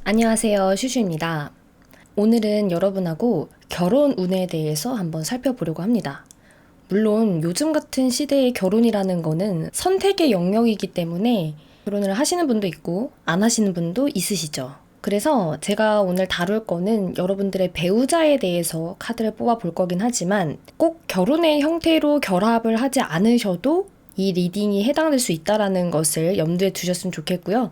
안녕하세요. 슈슈입니다. 오늘은 여러분하고 결혼 운에 대해서 한번 살펴보려고 합니다. 물론 요즘 같은 시대의 결혼이라는 거는 선택의 영역이기 때문에 결혼을 하시는 분도 있고 안 하시는 분도 있으시죠. 그래서 제가 오늘 다룰 거는 여러분들의 배우자에 대해서 카드를 뽑아 볼 거긴 하지만 꼭 결혼의 형태로 결합을 하지 않으셔도 이 리딩이 해당될 수 있다는 것을 염두에 두셨으면 좋겠고요.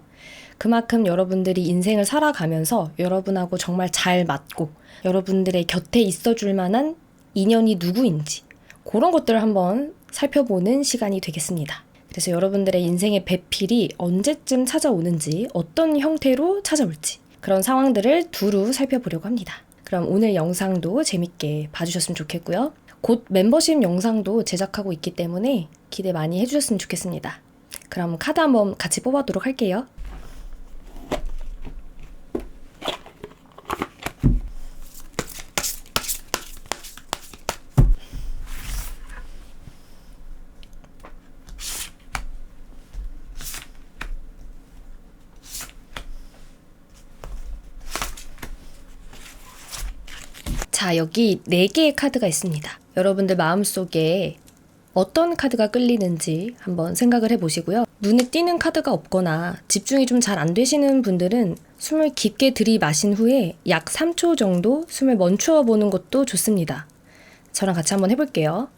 그만큼 여러분들이 인생을 살아가면서 여러분하고 정말 잘 맞고 여러분들의 곁에 있어줄 만한 인연이 누구인지 그런 것들을 한번 살펴보는 시간이 되겠습니다. 그래서 여러분들의 인생의 배필이 언제쯤 찾아오는지 어떤 형태로 찾아올지 그런 상황들을 두루 살펴보려고 합니다. 그럼 오늘 영상도 재밌게 봐주셨으면 좋겠고요. 곧 멤버십 영상도 제작하고 있기 때문에 기대 많이 해주셨으면 좋겠습니다. 그럼 카드 한번 같이 뽑아보도록 할게요. 자, 여기 4개의 카드가 있습니다. 여러분들 마음속에 어떤 카드가 끌리는지 한번 생각을 해보시고요. 눈에 띄는 카드가 없거나 집중이 좀 잘 안 되시는 분들은 숨을 깊게 들이마신 후에 약 3초 정도 숨을 멈추어 보는 것도 좋습니다. 저랑 같이 한번 해볼게요.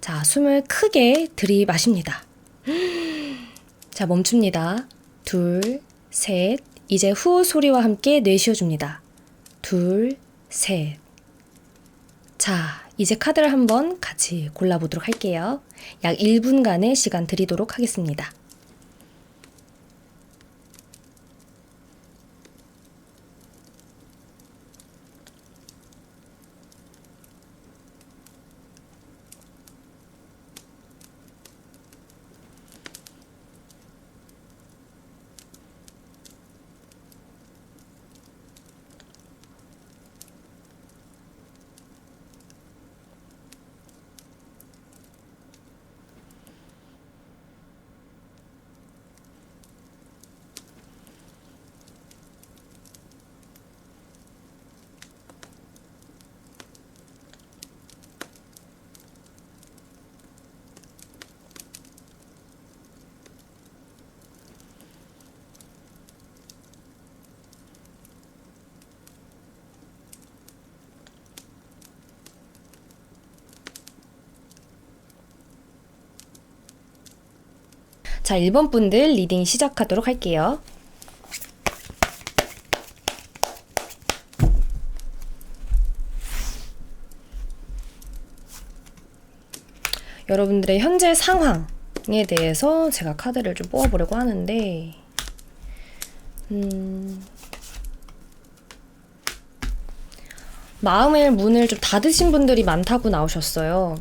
자, 숨을 크게 들이마십니다. 자, 멈춥니다. 둘, 셋. 이제 후 소리와 함께 내쉬어줍니다. 둘, 셋. 자, 이제 카드를 한번 같이 골라보도록 할게요. 약 1분간의 시간 드리도록 하겠습니다. 자, 1번 분들 리딩 시작하도록 할게요. 여러분들의 현재 상황에 대해서 제가 카드를 좀 뽑아보려고 하는데 마음의 문을 좀 닫으신 분들이 많다고 나오셨어요.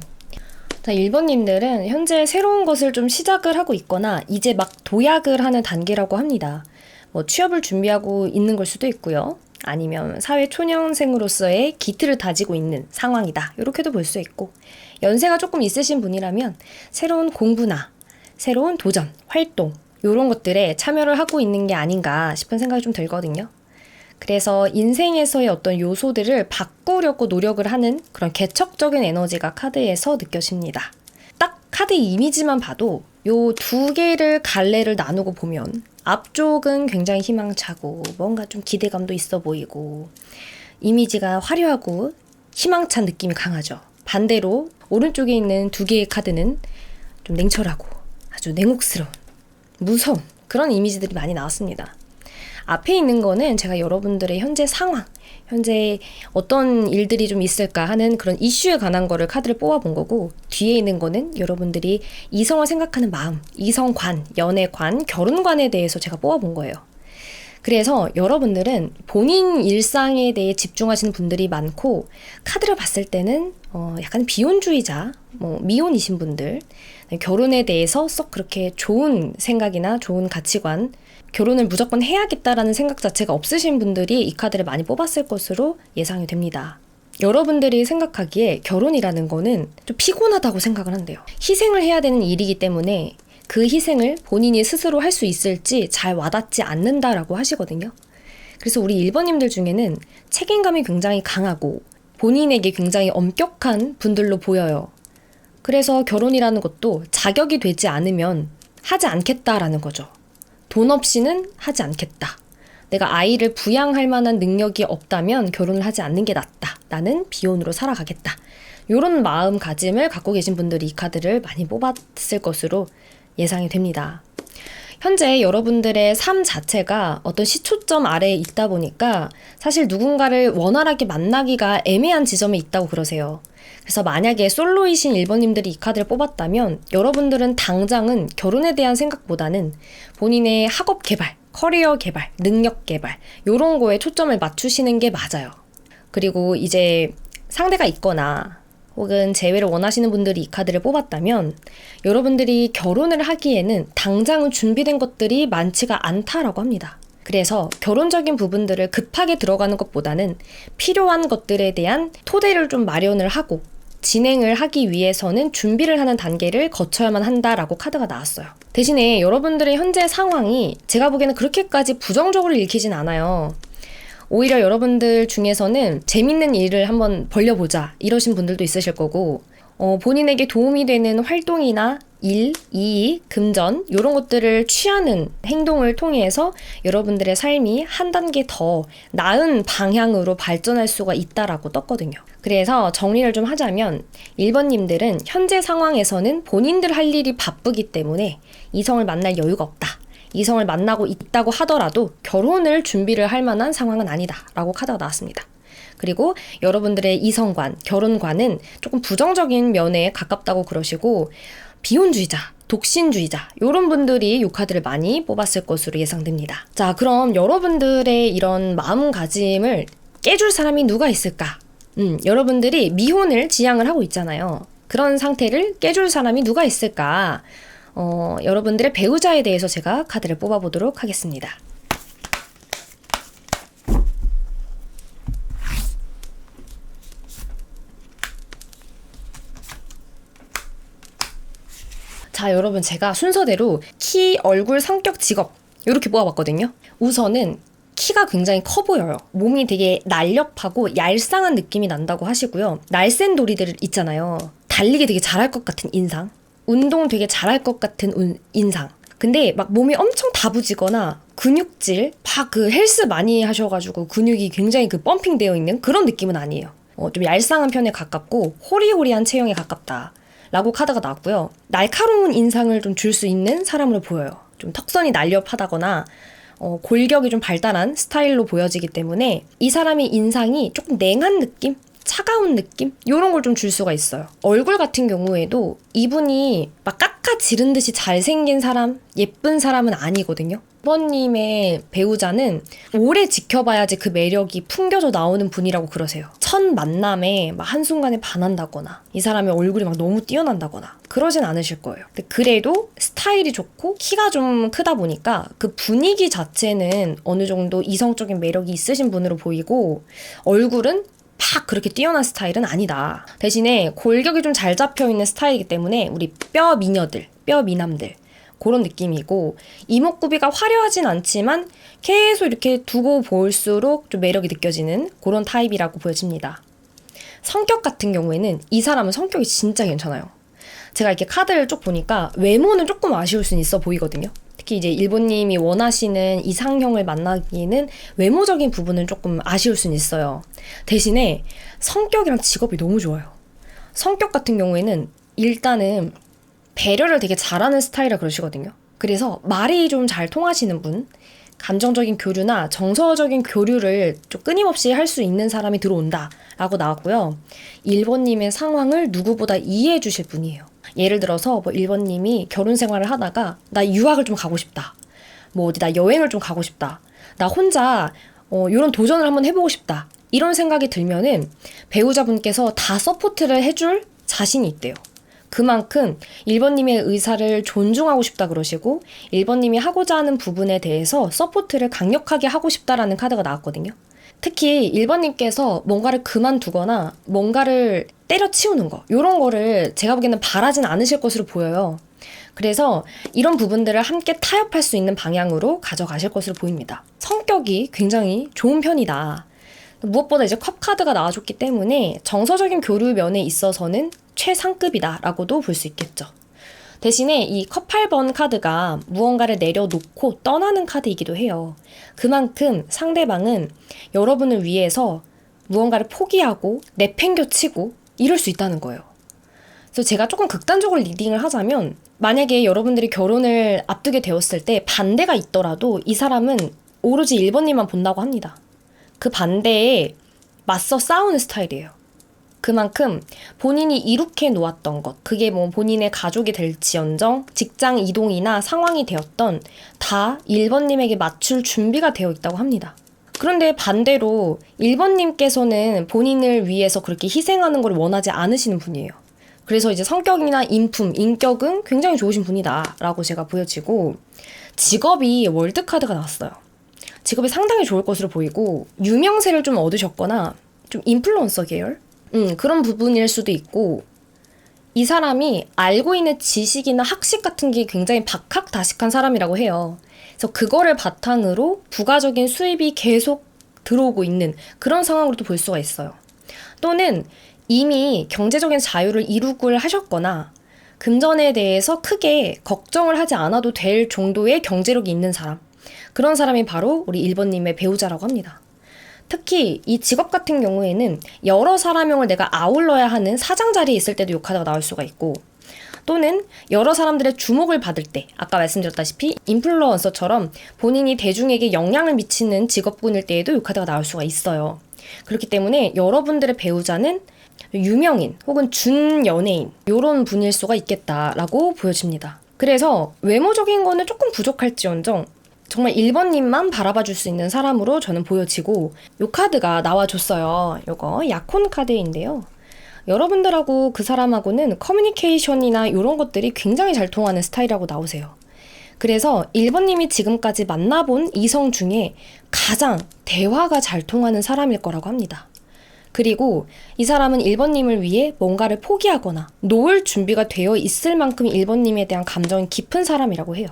자, 1번님들은 현재 새로운 것을 좀 시작을 하고 있거나 이제 막 도약을 하는 단계라고 합니다. 뭐 취업을 준비하고 있는 걸 수도 있고요. 아니면 사회 초년생으로서의 기틀을 다지고 있는 상황이다. 이렇게도 볼 수 있고, 연세가 조금 있으신 분이라면 새로운 공부나 새로운 도전, 활동 이런 것들에 참여를 하고 있는 게 아닌가 싶은 생각이 좀 들거든요. 그래서 인생에서의 어떤 요소들을 바꾸려고 노력을 하는 그런 개척적인 에너지가 카드에서 느껴집니다. 딱 카드 이미지만 봐도 요 2개를 갈래를 나누고 보면 앞쪽은 굉장히 희망차고 뭔가 좀 기대감도 있어 보이고 이미지가 화려하고 희망찬 느낌이 강하죠. 반대로 오른쪽에 있는 2개의 카드는 좀 냉철하고 아주 냉혹스러운 무서운 그런 이미지들이 많이 나왔습니다. 앞에 있는 거는 제가 여러분들의 현재 상황, 현재 어떤 일들이 좀 있을까 하는 그런 이슈에 관한 거를 카드를 뽑아본 거고, 뒤에 있는 거는 여러분들이 이성을 생각하는 마음, 이성관, 연애관, 결혼관에 대해서 제가 뽑아본 거예요. 그래서 여러분들은 본인 일상에 대해 집중하시는 분들이 많고, 카드를 봤을 때는 약간 비혼주의자, 미혼이신 분들, 결혼에 대해서 썩 그렇게 좋은 생각이나 좋은 가치관, 결혼을 무조건 해야겠다라는 생각 자체가 없으신 분들이 이 카드를 많이 뽑았을 것으로 예상이 됩니다. 여러분들이 생각하기에 결혼이라는 거는 좀 피곤하다고 생각을 한대요. 희생을 해야 되는 일이기 때문에 그 희생을 본인이 스스로 할 수 있을지 잘 와닿지 않는다라고 하시거든요. 그래서 우리 1번님들 중에는 책임감이 굉장히 강하고 본인에게 굉장히 엄격한 분들로 보여요. 그래서 결혼이라는 것도 자격이 되지 않으면 하지 않겠다라는 거죠. 돈 없이는 하지 않겠다. 내가 아이를 부양할 만한 능력이 없다면 결혼을 하지 않는 게 낫다. 나는 비혼으로 살아가겠다. 이런 마음가짐을 갖고 계신 분들이 이 카드를 많이 뽑았을 것으로 예상이 됩니다. 현재 여러분들의 삶 자체가 어떤 시초점 아래에 있다 보니까 사실 누군가를 원활하게 만나기가 애매한 지점에 있다고 그러세요. 그래서 만약에 솔로이신 1번님들이 이 카드를 뽑았다면 여러분들은 당장은 결혼에 대한 생각보다는 본인의 학업 개발, 커리어 개발, 능력 개발 이런 거에 초점을 맞추시는 게 맞아요. 그리고 이제 상대가 있거나 혹은 재회를 원하시는 분들이 이 카드를 뽑았다면 여러분들이 결혼을 하기에는 당장은 준비된 것들이 많지가 않다라고 합니다. 그래서 결혼적인 부분들을 급하게 들어가는 것보다는 필요한 것들에 대한 토대를 좀 마련을 하고 진행을 하기 위해서는 준비를 하는 단계를 거쳐야만 한다라고 카드가 나왔어요. 대신에 여러분들의 현재 상황이 제가 보기에는 그렇게까지 부정적으로 읽히진 않아요. 오히려 여러분들 중에서는 재밌는 일을 한번 벌려보자 이러신 분들도 있으실 거고 본인에게 도움이 되는 활동이나 일, 이익, 금전 이런 것들을 취하는 행동을 통해서 여러분들의 삶이 한 단계 더 나은 방향으로 발전할 수가 있다라고 떴거든요. 그래서 정리를 좀 하자면 1번님들은 현재 상황에서는 본인들 할 일이 바쁘기 때문에 이성을 만날 여유가 없다. 이성을 만나고 있다고 하더라도 결혼을 준비를 할 만한 상황은 아니다 라고 카드가 나왔습니다. 그리고 여러분들의 이성관, 결혼관은 조금 부정적인 면에 가깝다고 그러시고 비혼주의자, 독신주의자 이런 분들이 이 카드를 많이 뽑았을 것으로 예상됩니다. 자, 그럼 여러분들의 이런 마음가짐을 깨줄 사람이 누가 있을까? 여러분들이 미혼을 지향을 하고 있잖아요. 그런 상태를 깨줄 사람이 누가 있을까? 여러분들의 배우자에 대해서 제가 카드를 뽑아보도록 하겠습니다. 자, 여러분 제가 순서대로 키, 얼굴, 성격, 직업 이렇게 뽑아봤거든요. 우선은 키가 굉장히 커 보여요. 몸이 되게 날렵하고 얄쌍한 느낌이 난다고 하시고요. 날쌘 도리들 있잖아요. 달리기 되게 잘할 것 같은 인상. 운동 되게 잘할 것 같은 인상. 근데 막 몸이 엄청 다부지거나 근육질, 막 그 헬스 많이 하셔가지고 근육이 굉장히 그 펌핑 되어 있는 그런 느낌은 아니에요. 좀 얄쌍한 편에 가깝고 호리호리한 체형에 가깝다 라고 카드가 나왔고요. 날카로운 인상을 좀 줄 수 있는 사람으로 보여요. 좀 턱선이 날렵하다거나 골격이 좀 발달한 스타일로 보여지기 때문에 이 사람의 인상이 조금 냉한 느낌? 차가운 느낌? 이런 걸 좀 줄 수가 있어요. 얼굴 같은 경우에도 이분이 막 깎아지른 듯이 잘생긴 사람, 예쁜 사람은 아니거든요. 1번님의 배우자는 오래 지켜봐야지 그 매력이 풍겨져 나오는 분이라고 그러세요. 첫 만남에 막 한순간에 반한다거나 이 사람의 얼굴이 막 너무 뛰어난다거나 그러진 않으실 거예요. 근데 그래도 스타일이 좋고 키가 좀 크다 보니까 그 분위기 자체는 어느 정도 이성적인 매력이 있으신 분으로 보이고 얼굴은 막 그렇게 뛰어난 스타일은 아니다. 대신에 골격이 좀 잘 잡혀있는 스타일이기 때문에 우리 뼈 미녀들, 뼈 미남들 그런 느낌이고 이목구비가 화려하진 않지만 계속 이렇게 두고 볼수록 좀 매력이 느껴지는 그런 타입이라고 보여집니다. 성격 같은 경우에는 이 사람은 성격이 진짜 괜찮아요. 제가 이렇게 카드를 쭉 보니까 외모는 조금 아쉬울 수는 있어 보이거든요. 특히 이제 1번님이 원하시는 이상형을 만나기에는 외모적인 부분은 조금 아쉬울 수는 있어요. 대신에 성격이랑 직업이 너무 좋아요. 성격 같은 경우에는 일단은 배려를 되게 잘하는 스타일이라 그러시거든요. 그래서 말이 좀 잘 통하시는 분, 감정적인 교류나 정서적인 교류를 좀 끊임없이 할 수 있는 사람이 들어온다 라고 나왔고요. 1번님의 상황을 누구보다 이해해 주실 분이에요. 예를 들어서 뭐 1번님이 결혼 생활을 하다가 나 유학을 좀 가고 싶다. 뭐 어디 나 여행을 좀 가고 싶다. 나 혼자 이런 도전을 한번 해보고 싶다. 이런 생각이 들면은 배우자분께서 다 서포트를 해줄 자신이 있대요. 그만큼 1번님의 의사를 존중하고 싶다 그러시고 1번님이 하고자 하는 부분에 대해서 서포트를 강력하게 하고 싶다라는 카드가 나왔거든요. 특히 1번님께서 뭔가를 그만두거나 뭔가를 때려치우는 거 이런 거를 제가 보기에는 바라진 않으실 것으로 보여요. 그래서 이런 부분들을 함께 타협할 수 있는 방향으로 가져가실 것으로 보입니다. 성격이 굉장히 좋은 편이다. 무엇보다 이제 컵 카드가 나와줬기 때문에 정서적인 교류 면에 있어서는 최상급이다라고도 볼 수 있겠죠. 대신에 이 컵 8번 카드가 무언가를 내려놓고 떠나는 카드이기도 해요. 그만큼 상대방은 여러분을 위해서 무언가를 포기하고 내팽겨치고 이럴 수 있다는 거예요. 그래서 제가 조금 극단적으로 리딩을 하자면 만약에 여러분들이 결혼을 앞두게 되었을 때 반대가 있더라도 이 사람은 오로지 1번님만 본다고 합니다. 그 반대에 맞서 싸우는 스타일이에요. 그만큼 본인이 이룩해 놓았던 것, 그게 뭐 본인의 가족이 될지언정 직장 이동이나 상황이 되었던 다 1번님에게 맞출 준비가 되어 있다고 합니다. 그런데 반대로 1번님께서는 본인을 위해서 그렇게 희생하는 걸 원하지 않으시는 분이에요. 그래서 이제 성격이나 인품, 인격은 굉장히 좋으신 분이다 라고 제가 보여지고, 직업이 월드카드가 나왔어요. 직업이 상당히 좋을 것으로 보이고 유명세를 좀 얻으셨거나 좀 인플루언서 계열? 그런 부분일 수도 있고, 이 사람이 알고 있는 지식이나 학식 같은 게 굉장히 박학다식한 사람이라고 해요. 그래서 그거를 바탕으로 부가적인 수입이 계속 들어오고 있는 그런 상황으로도 볼 수가 있어요. 또는 이미 경제적인 자유를 이룩을 하셨거나 금전에 대해서 크게 걱정을 하지 않아도 될 정도의 경제력이 있는 사람, 그런 사람이 바로 우리 1번님의 배우자라고 합니다. 특히 이 직업 같은 경우에는 여러 사람형을 내가 아울러야 하는 사장 자리에 있을 때도 이 카드가 나올 수가 있고, 또는 여러 사람들의 주목을 받을 때, 아까 말씀드렸다시피 인플루언서처럼 본인이 대중에게 영향을 미치는 직업군일 때에도 이 카드가 나올 수가 있어요. 그렇기 때문에 여러분들의 배우자는 유명인 혹은 준연예인 이런 분일 수가 있겠다라고 보여집니다. 그래서 외모적인 거는 조금 부족할지언정 정말 1번님만 바라봐 줄 수 있는 사람으로 저는 보여지고, 이 카드가 나와줬어요. 요거 약혼 카드인데요. 여러분들하고 그 사람하고는 커뮤니케이션이나 이런 것들이 굉장히 잘 통하는 스타일이라고 나오세요. 그래서 1번님이 지금까지 만나본 이성 중에 가장 대화가 잘 통하는 사람일 거라고 합니다. 그리고 이 사람은 1번님을 위해 뭔가를 포기하거나 놓을 준비가 되어 있을 만큼 1번님에 대한 감정이 깊은 사람이라고 해요.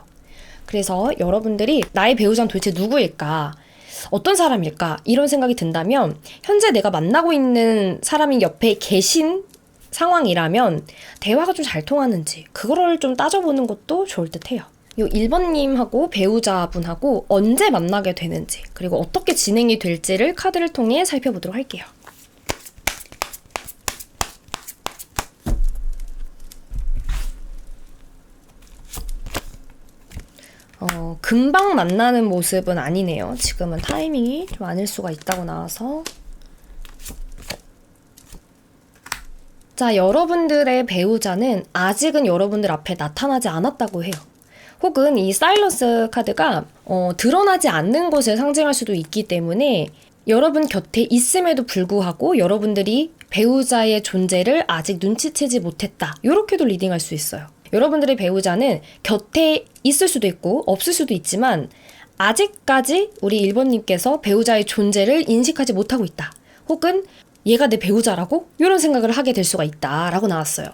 그래서 여러분들이 나의 배우자는 도대체 누구일까? 어떤 사람일까? 이런 생각이 든다면 현재 내가 만나고 있는 사람이 옆에 계신 상황이라면 대화가 좀 잘 통하는지 그거를 좀 따져보는 것도 좋을 듯 해요. 요 1번님하고 배우자분하고 언제 만나게 되는지, 그리고 어떻게 진행이 될지를 카드를 통해 살펴보도록 할게요. 금방 만나는 모습은 아니네요. 지금은 타이밍이 좀 아닐 수가 있다고 나와서. 자, 여러분들의 배우자는 아직은 여러분들 앞에 나타나지 않았다고 해요. 혹은 이 사일런스 카드가 드러나지 않는 것을 상징할 수도 있기 때문에 여러분 곁에 있음에도 불구하고 여러분들이 배우자의 존재를 아직 눈치채지 못했다, 이렇게도 리딩할 수 있어요. 여러분들의 배우자는 곁에 있을 수도 있고 없을 수도 있지만 아직까지 우리 1번님께서 배우자의 존재를 인식하지 못하고 있다, 혹은 얘가 내 배우자라고? 이런 생각을 하게 될 수가 있다라고 나왔어요.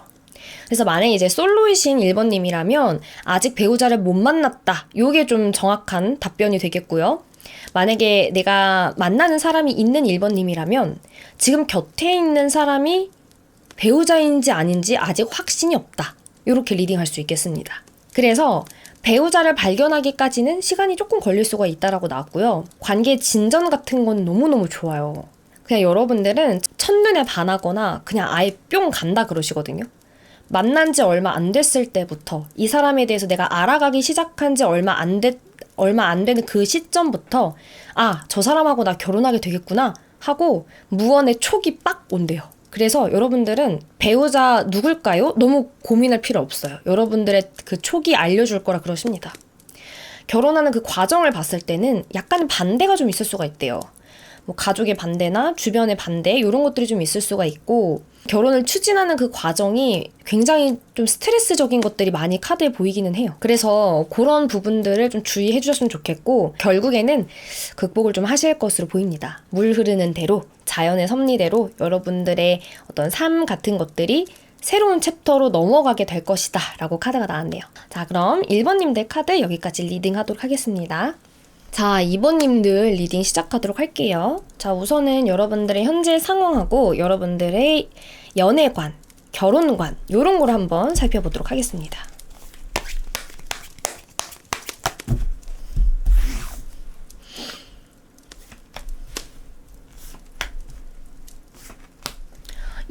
그래서 만약에 이제 솔로이신 1번님이라면 아직 배우자를 못 만났다, 요게 좀 정확한 답변이 되겠고요. 만약에 내가 만나는 사람이 있는 1번님이라면 지금 곁에 있는 사람이 배우자인지 아닌지 아직 확신이 없다, 이렇게 리딩할 수 있겠습니다. 그래서 배우자를 발견하기까지는 시간이 조금 걸릴 수가 있다라고 나왔고요. 관계 진전 같은 건 너무너무 좋아요. 그냥 여러분들은 첫눈에 반하거나 그냥 아예 뿅 간다 그러시거든요. 만난 지 얼마 안 됐을 때부터 이 사람에 대해서 내가 알아가기 시작한 지 얼마 안 되는 그 시점부터 저 사람하고 나 결혼하게 되겠구나 하고 무언의 촉이 빡 온대요. 그래서 여러분들은 배우자 누굴까요? 너무 고민할 필요 없어요. 여러분들의 그 촉이 알려줄 거라 그러십니다. 결혼하는 그 과정을 봤을 때는 약간 반대가 좀 있을 수가 있대요. 뭐 가족의 반대나 주변의 반대 이런 것들이 좀 있을 수가 있고, 결혼을 추진하는 그 과정이 굉장히 좀 스트레스적인 것들이 많이 카드에 보이기는 해요. 그래서 그런 부분들을 좀 주의해 주셨으면 좋겠고, 결국에는 극복을 좀 하실 것으로 보입니다. 물 흐르는 대로, 자연의 섭리대로 여러분들의 어떤 삶 같은 것들이 새로운 챕터로 넘어가게 될 것이다 라고 카드가 나왔네요. 자, 그럼 1번님들 카드 여기까지 리딩하도록 하겠습니다. 자, 2번님들 리딩 시작하도록 할게요. 자, 우선은 여러분들의 현재 상황하고 여러분들의 연애관, 결혼관 이런 걸 한번 살펴보도록 하겠습니다.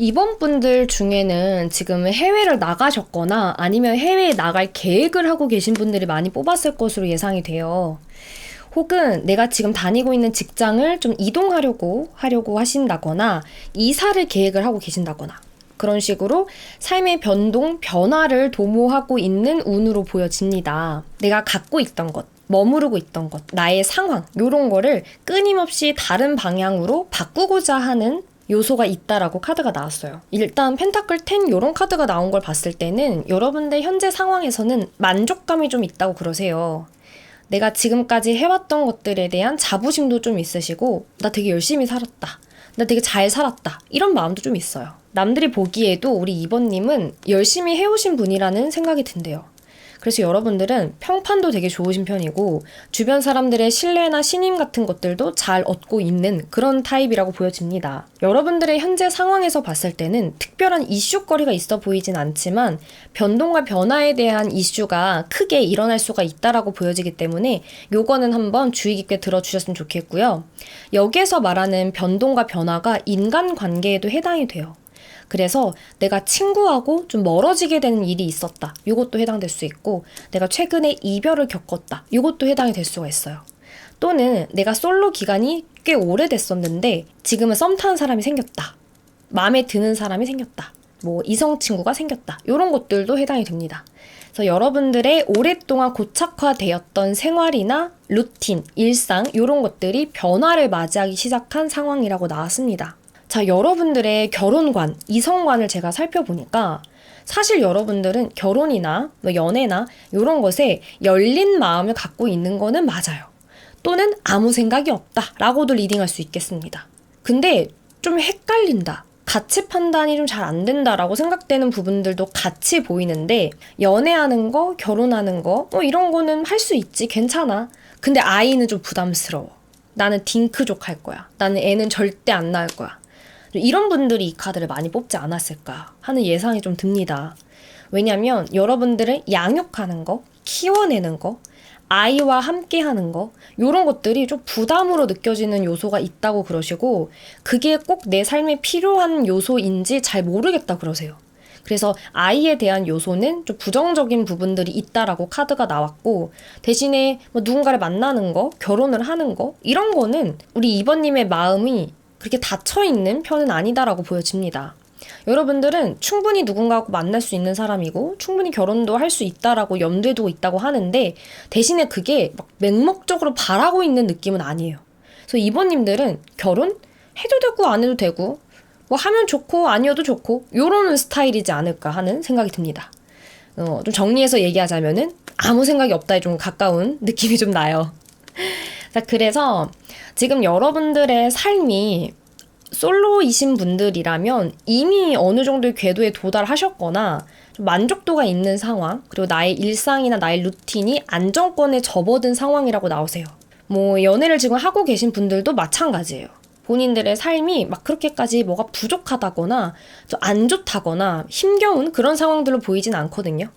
이번 분들 중에는 지금 해외를 나가셨거나 아니면 해외에 나갈 계획을 하고 계신 분들이 많이 뽑았을 것으로 예상이 돼요. 혹은 내가 지금 다니고 있는 직장을 좀 이동하려고 하신다거나 이사를 계획을 하고 계신다거나 그런 식으로 삶의 변동, 변화를 도모하고 있는 운으로 보여집니다. 내가 갖고 있던 것, 머무르고 있던 것, 나의 상황 이런 거를 끊임없이 다른 방향으로 바꾸고자 하는 요소가 있다라고 카드가 나왔어요. 일단 펜타클 10 이런 카드가 나온 걸 봤을 때는 여러분들 현재 상황에서는 만족감이 좀 있다고 그러세요. 내가 지금까지 해왔던 것들에 대한 자부심도 좀 있으시고 나 되게 열심히 살았다. 나 되게 잘 살았다. 이런 마음도 좀 있어요. 남들이 보기에도 우리 2번님은 열심히 해오신 분이라는 생각이 든대요. 그래서 여러분들은 평판도 되게 좋으신 편이고 주변 사람들의 신뢰나 신임 같은 것들도 잘 얻고 있는 그런 타입이라고 보여집니다. 여러분들의 현재 상황에서 봤을 때는 특별한 이슈거리가 있어 보이진 않지만 변동과 변화에 대한 이슈가 크게 일어날 수가 있다라고 보여지기 때문에 요거는 한번 주의 깊게 들어주셨으면 좋겠고요. 여기에서 말하는 변동과 변화가 인간관계에도 해당이 돼요. 그래서 내가 친구하고 좀 멀어지게 되는 일이 있었다. 이것도 해당될 수 있고 내가 최근에 이별을 겪었다. 이것도 해당이 될 수가 있어요. 또는 내가 솔로 기간이 꽤 오래됐었는데 지금은 썸 타는 사람이 생겼다. 마음에 드는 사람이 생겼다. 뭐 이성 친구가 생겼다. 이런 것들도 해당이 됩니다. 그래서 여러분들의 오랫동안 고착화되었던 생활이나 루틴, 일상 이런 것들이 변화를 맞이하기 시작한 상황이라고 나왔습니다. 자, 여러분들의 결혼관, 이성관을 제가 살펴보니까 사실 여러분들은 결혼이나 연애나 이런 것에 열린 마음을 갖고 있는 거는 맞아요. 또는 아무 생각이 없다라고도 리딩할 수 있겠습니다. 근데 좀 헷갈린다. 가치 판단이 좀 잘 안 된다라고 생각되는 부분들도 같이 보이는데 연애하는 거, 결혼하는 거 이런 거는 할 수 있지, 괜찮아. 근데 아이는 좀 부담스러워. 나는 딩크족 할 거야. 나는 애는 절대 안 낳을 거야. 이런 분들이 이 카드를 많이 뽑지 않았을까 하는 예상이 좀 듭니다. 왜냐면 여러분들을 양육하는 거, 키워내는 거, 아이와 함께 하는 거 이런 것들이 좀 부담으로 느껴지는 요소가 있다고 그러시고 그게 꼭 내 삶에 필요한 요소인지 잘 모르겠다 그러세요. 그래서 아이에 대한 요소는 좀 부정적인 부분들이 있다라고 카드가 나왔고 대신에 뭐 누군가를 만나는 거, 결혼을 하는 거 이런 거는 우리 2번님의 마음이 그렇게 닫혀있는 편은 아니다라고 보여집니다. 여러분들은 충분히 누군가하고 만날 수 있는 사람이고 충분히 결혼도 할 수 있다라고 염두에 두고 있다고 하는데 대신에 그게 막 맹목적으로 바라고 있는 느낌은 아니에요. 그래서 2번님들은 결혼 해도 되고 안 해도 되고 뭐 하면 좋고 아니어도 좋고 요런 스타일이지 않을까 하는 생각이 듭니다. 좀 정리해서 얘기하자면은 아무 생각이 없다에 좀 가까운 느낌이 좀 나요. 자, 그래서 지금 여러분들의 삶이 솔로이신 분들이라면 이미 어느 정도의 궤도에 도달하셨거나 좀 만족도가 있는 상황, 그리고 나의 일상이나 나의 루틴이 안정권에 접어든 상황이라고 나오세요. 뭐 연애를 지금 하고 계신 분들도 마찬가지예요. 본인들의 삶이 막 그렇게까지 뭐가 부족하다거나 좀 안 좋다거나 힘겨운 그런 상황들로 보이진 않거든요.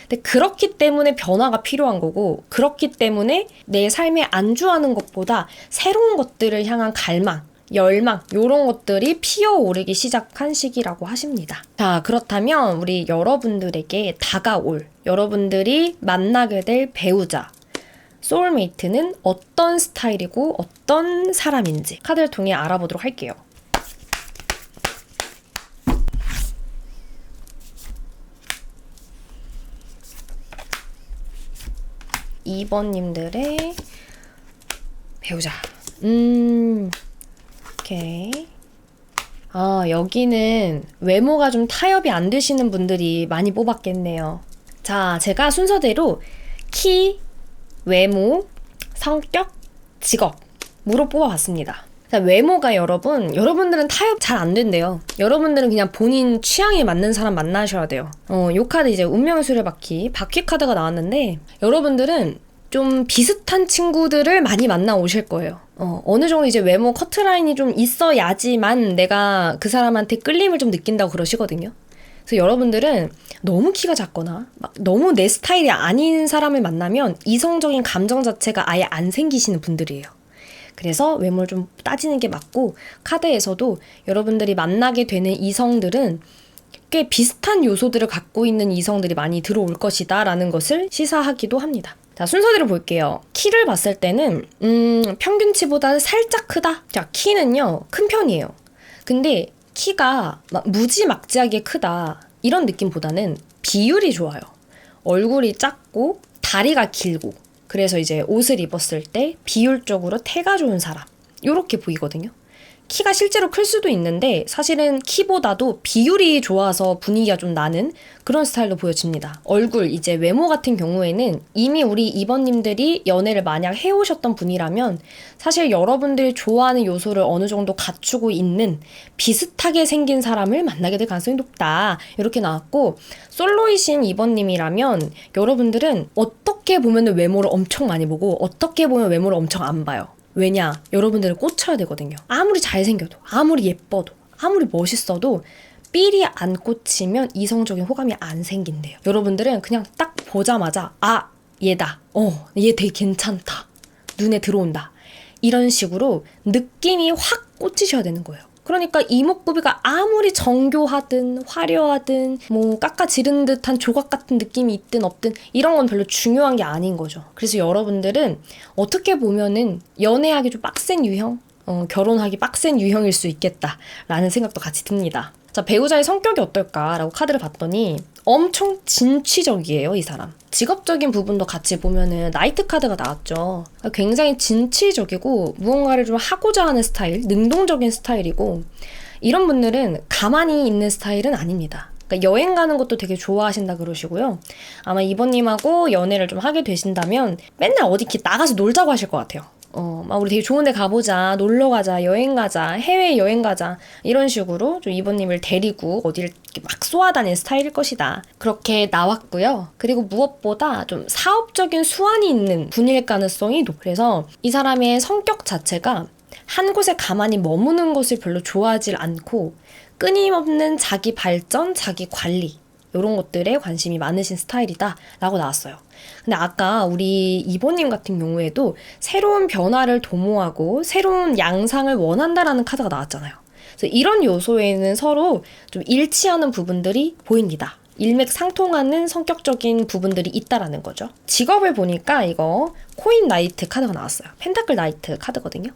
근데 그렇기 때문에 변화가 필요한 거고 그렇기 때문에 내 삶에 안주하는 것보다 새로운 것들을 향한 갈망, 열망 이런 것들이 피어오르기 시작한 시기라고 하십니다. 자, 그렇다면 우리 여러분들에게 다가올 여러분들이 만나게 될 배우자 소울메이트는 어떤 스타일이고 어떤 사람인지 카드를 통해 알아보도록 할게요. 2번님들의 배우자. 오케이. 여기는 외모가 좀 타협이 안 되시는 분들이 많이 뽑았겠네요. 자, 제가 순서대로 키, 외모, 성격, 직업으로 뽑아봤습니다. 외모가 여러분들은 타협 잘 안 된대요. 여러분들은 그냥 본인 취향에 맞는 사람 만나셔야 돼요. 요 카드 이제 운명의 수레바퀴, 바퀴 카드가 나왔는데 여러분들은 좀 비슷한 친구들을 많이 만나 오실 거예요. 어느 정도 이제 외모 커트라인이 좀 있어야지만 내가 그 사람한테 끌림을 좀 느낀다고 그러시거든요. 그래서 여러분들은 너무 키가 작거나 막 너무 내 스타일이 아닌 사람을 만나면 이성적인 감정 자체가 아예 안 생기시는 분들이에요. 그래서 외모를 좀 따지는 게 맞고, 카드에서도 여러분들이 만나게 되는 이성들은 꽤 비슷한 요소들을 갖고 있는 이성들이 많이 들어올 것이다 라는 것을 시사하기도 합니다. 자, 순서대로 볼게요. 키를 봤을 때는 평균치보다 살짝 크다. 자, 키는요 큰 편이에요. 근데 키가 막 무지막지하게 크다 이런 느낌보다는 비율이 좋아요. 얼굴이 작고 다리가 길고, 그래서 이제 옷을 입었을 때 비율적으로 태가 좋은 사람, 요렇게 보이거든요. 키가 실제로 클 수도 있는데 사실은 키보다도 비율이 좋아서 분위기가 좀 나는 그런 스타일로 보여집니다. 얼굴, 이제 외모 같은 경우에는 이미 우리 2번님들이 연애를 만약 해오셨던 분이라면 사실 여러분들이 좋아하는 요소를 어느 정도 갖추고 있는 비슷하게 생긴 사람을 만나게 될 가능성이 높다. 이렇게 나왔고, 솔로이신 2번님이라면 여러분들은 어떻게 보면 외모를 엄청 많이 보고 어떻게 보면 외모를 엄청 안 봐요. 왜냐? 여러분들은 꽂혀야 되거든요. 아무리 잘생겨도, 아무리 예뻐도, 아무리 멋있어도 삘이 안 꽂히면 이성적인 호감이 안 생긴대요. 여러분들은 그냥 딱 보자마자 아, 얘다. 얘 되게 괜찮다. 눈에 들어온다. 이런 식으로 느낌이 확 꽂히셔야 되는 거예요. 그러니까 이목구비가 아무리 정교하든 화려하든 뭐 깎아지른 듯한 조각 같은 느낌이 있든 없든 이런 건 별로 중요한 게 아닌 거죠. 그래서 여러분들은 어떻게 보면은 연애하기 좀 빡센 유형? 결혼하기 빡센 유형일 수 있겠다라는 생각도 같이 듭니다. 자, 배우자의 성격이 어떨까라고 카드를 봤더니 엄청 진취적이에요, 이 사람. 직업적인 부분도 같이 보면은 나이트 카드가 나왔죠. 굉장히 진취적이고 무언가를 좀 하고자 하는 스타일, 능동적인 스타일이고, 이런 분들은 가만히 있는 스타일은 아닙니다. 그러니까 여행 가는 것도 되게 좋아하신다 그러시고요. 아마 이번님하고 연애를 좀 하게 되신다면 맨날 어디 이렇게 나가서 놀자고 하실 것 같아요. 막 우리 되게 좋은 데 가보자, 놀러 가자, 여행 가자, 해외 여행 가자, 이런 식으로 좀 이번님을 데리고 어디를 막 쏘아다니는 스타일일 것이다. 그렇게 나왔고요. 그리고 무엇보다 좀 사업적인 수완이 있는 분일 가능성이 높고, 그래서 이 사람의 성격 자체가 한 곳에 가만히 머무는 것을 별로 좋아하지 않고 끊임없는 자기 발전, 자기 관리, 이런 것들에 관심이 많으신 스타일이다 라고 나왔어요. 근데 아까 우리 이번님 같은 경우에도 새로운 변화를 도모하고 새로운 양상을 원한다라는 카드가 나왔잖아요. 그래서 이런 요소에는 서로 좀 일치하는 부분들이 보입니다. 일맥상통하는 성격적인 부분들이 있다라는 거죠. 직업을 보니까 이거 코인 나이트 카드가 나왔어요. 펜타클 나이트 카드거든요.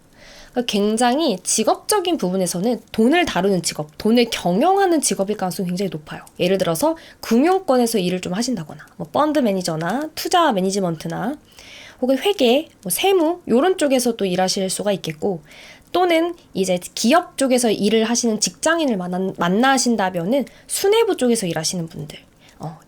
그러니까 굉장히 직업적인 부분에서는 돈을 다루는 직업, 돈을 경영하는 직업일 가능성이 굉장히 높아요. 예를 들어서 금융권에서 일을 좀 하신다거나, 뭐 펀드 매니저나 투자 매니지먼트나 혹은 회계, 뭐 세무 이런 쪽에서 또 일하실 수가 있겠고, 또는 이제 기업 쪽에서 일을 하시는 직장인을 만나신다면은 수뇌부 쪽에서 일하시는 분들,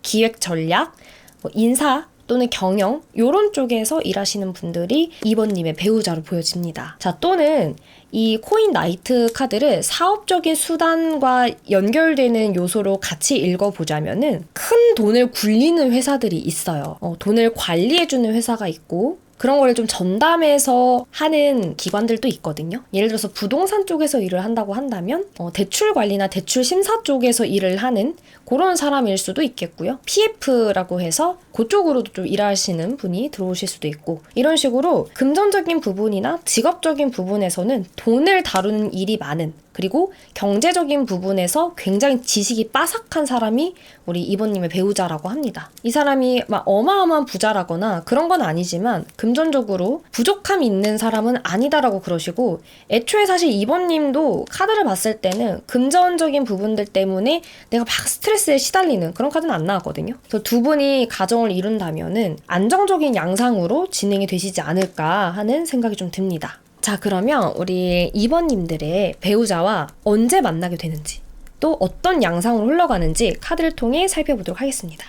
기획 전략, 뭐 인사 또는 경영 요런 쪽에서 일하시는 분들이 2번님의 배우자로 보여집니다. 자, 또는 이 코인 나이트 카드를 사업적인 수단과 연결되는 요소로 같이 읽어보자면은 큰 돈을 굴리는 회사들이 있어요. 돈을 관리해주는 회사가 있고, 그런 거를 좀 전담해서 하는 기관들도 있거든요. 예를 들어서 부동산 쪽에서 일을 한다고 한다면 대출 관리나 대출 심사 쪽에서 일을 하는 그런 사람일 수도 있겠고요. PF라고 해서 그쪽으로도 좀 일하시는 분이 들어오실 수도 있고, 이런 식으로 금전적인 부분이나 직업적인 부분에서는 돈을 다루는 일이 많은, 그리고 경제적인 부분에서 굉장히 지식이 빠삭한 사람이 우리 이번님의 배우자라고 합니다. 이 사람이 막 어마어마한 부자라거나 그런 건 아니지만 금전적으로 부족함이 있는 사람은 아니다라고 그러시고, 애초에 사실 이번님도 카드를 봤을 때는 금전적인 부분들 때문에 내가 막 스트레스에 시달리는 그런 카드는 안 나왔거든요. 그래서 두 분이 가정을 이룬다면은 안정적인 양상으로 진행이 되시지 않을까 하는 생각이 좀 듭니다. 자, 그러면 우리 2번님들의 배우자와 언제 만나게 되는지, 또 어떤 양상으로 흘러가는지 카드를 통해 살펴보도록 하겠습니다.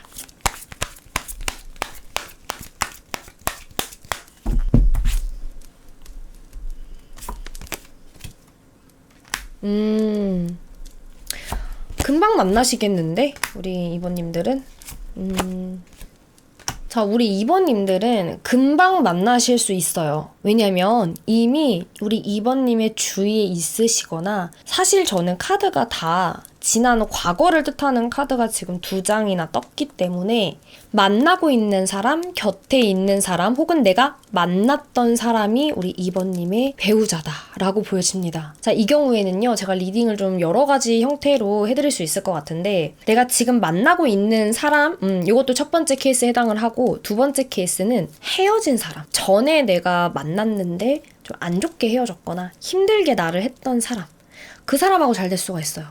금방 만나시겠는데? 우리 2번님들은? 자, 우리 2번님들은 금방 만나실 수 있어요. 왜냐면 이미 우리 2번님의 주위에 있으시거나, 사실 저는 카드가 다 지난 과거를 뜻하는 카드가 지금 2장이나 떴기 때문에 만나고 있는 사람, 곁에 있는 사람, 혹은 내가 만났던 사람이 우리 2번님의 배우자다라고 보여집니다. 자, 이 경우에는요, 제가 리딩을 좀 여러 가지 형태로 해드릴 수 있을 것 같은데, 내가 지금 만나고 있는 사람, 이것도 첫 번째 케이스에 해당을 하고, 두 번째 케이스는 헤어진 사람. 전에 내가 만났는데 좀 안 좋게 헤어졌거나 힘들게 나를 했던 사람. 그 사람하고 잘 될 수가 있어요.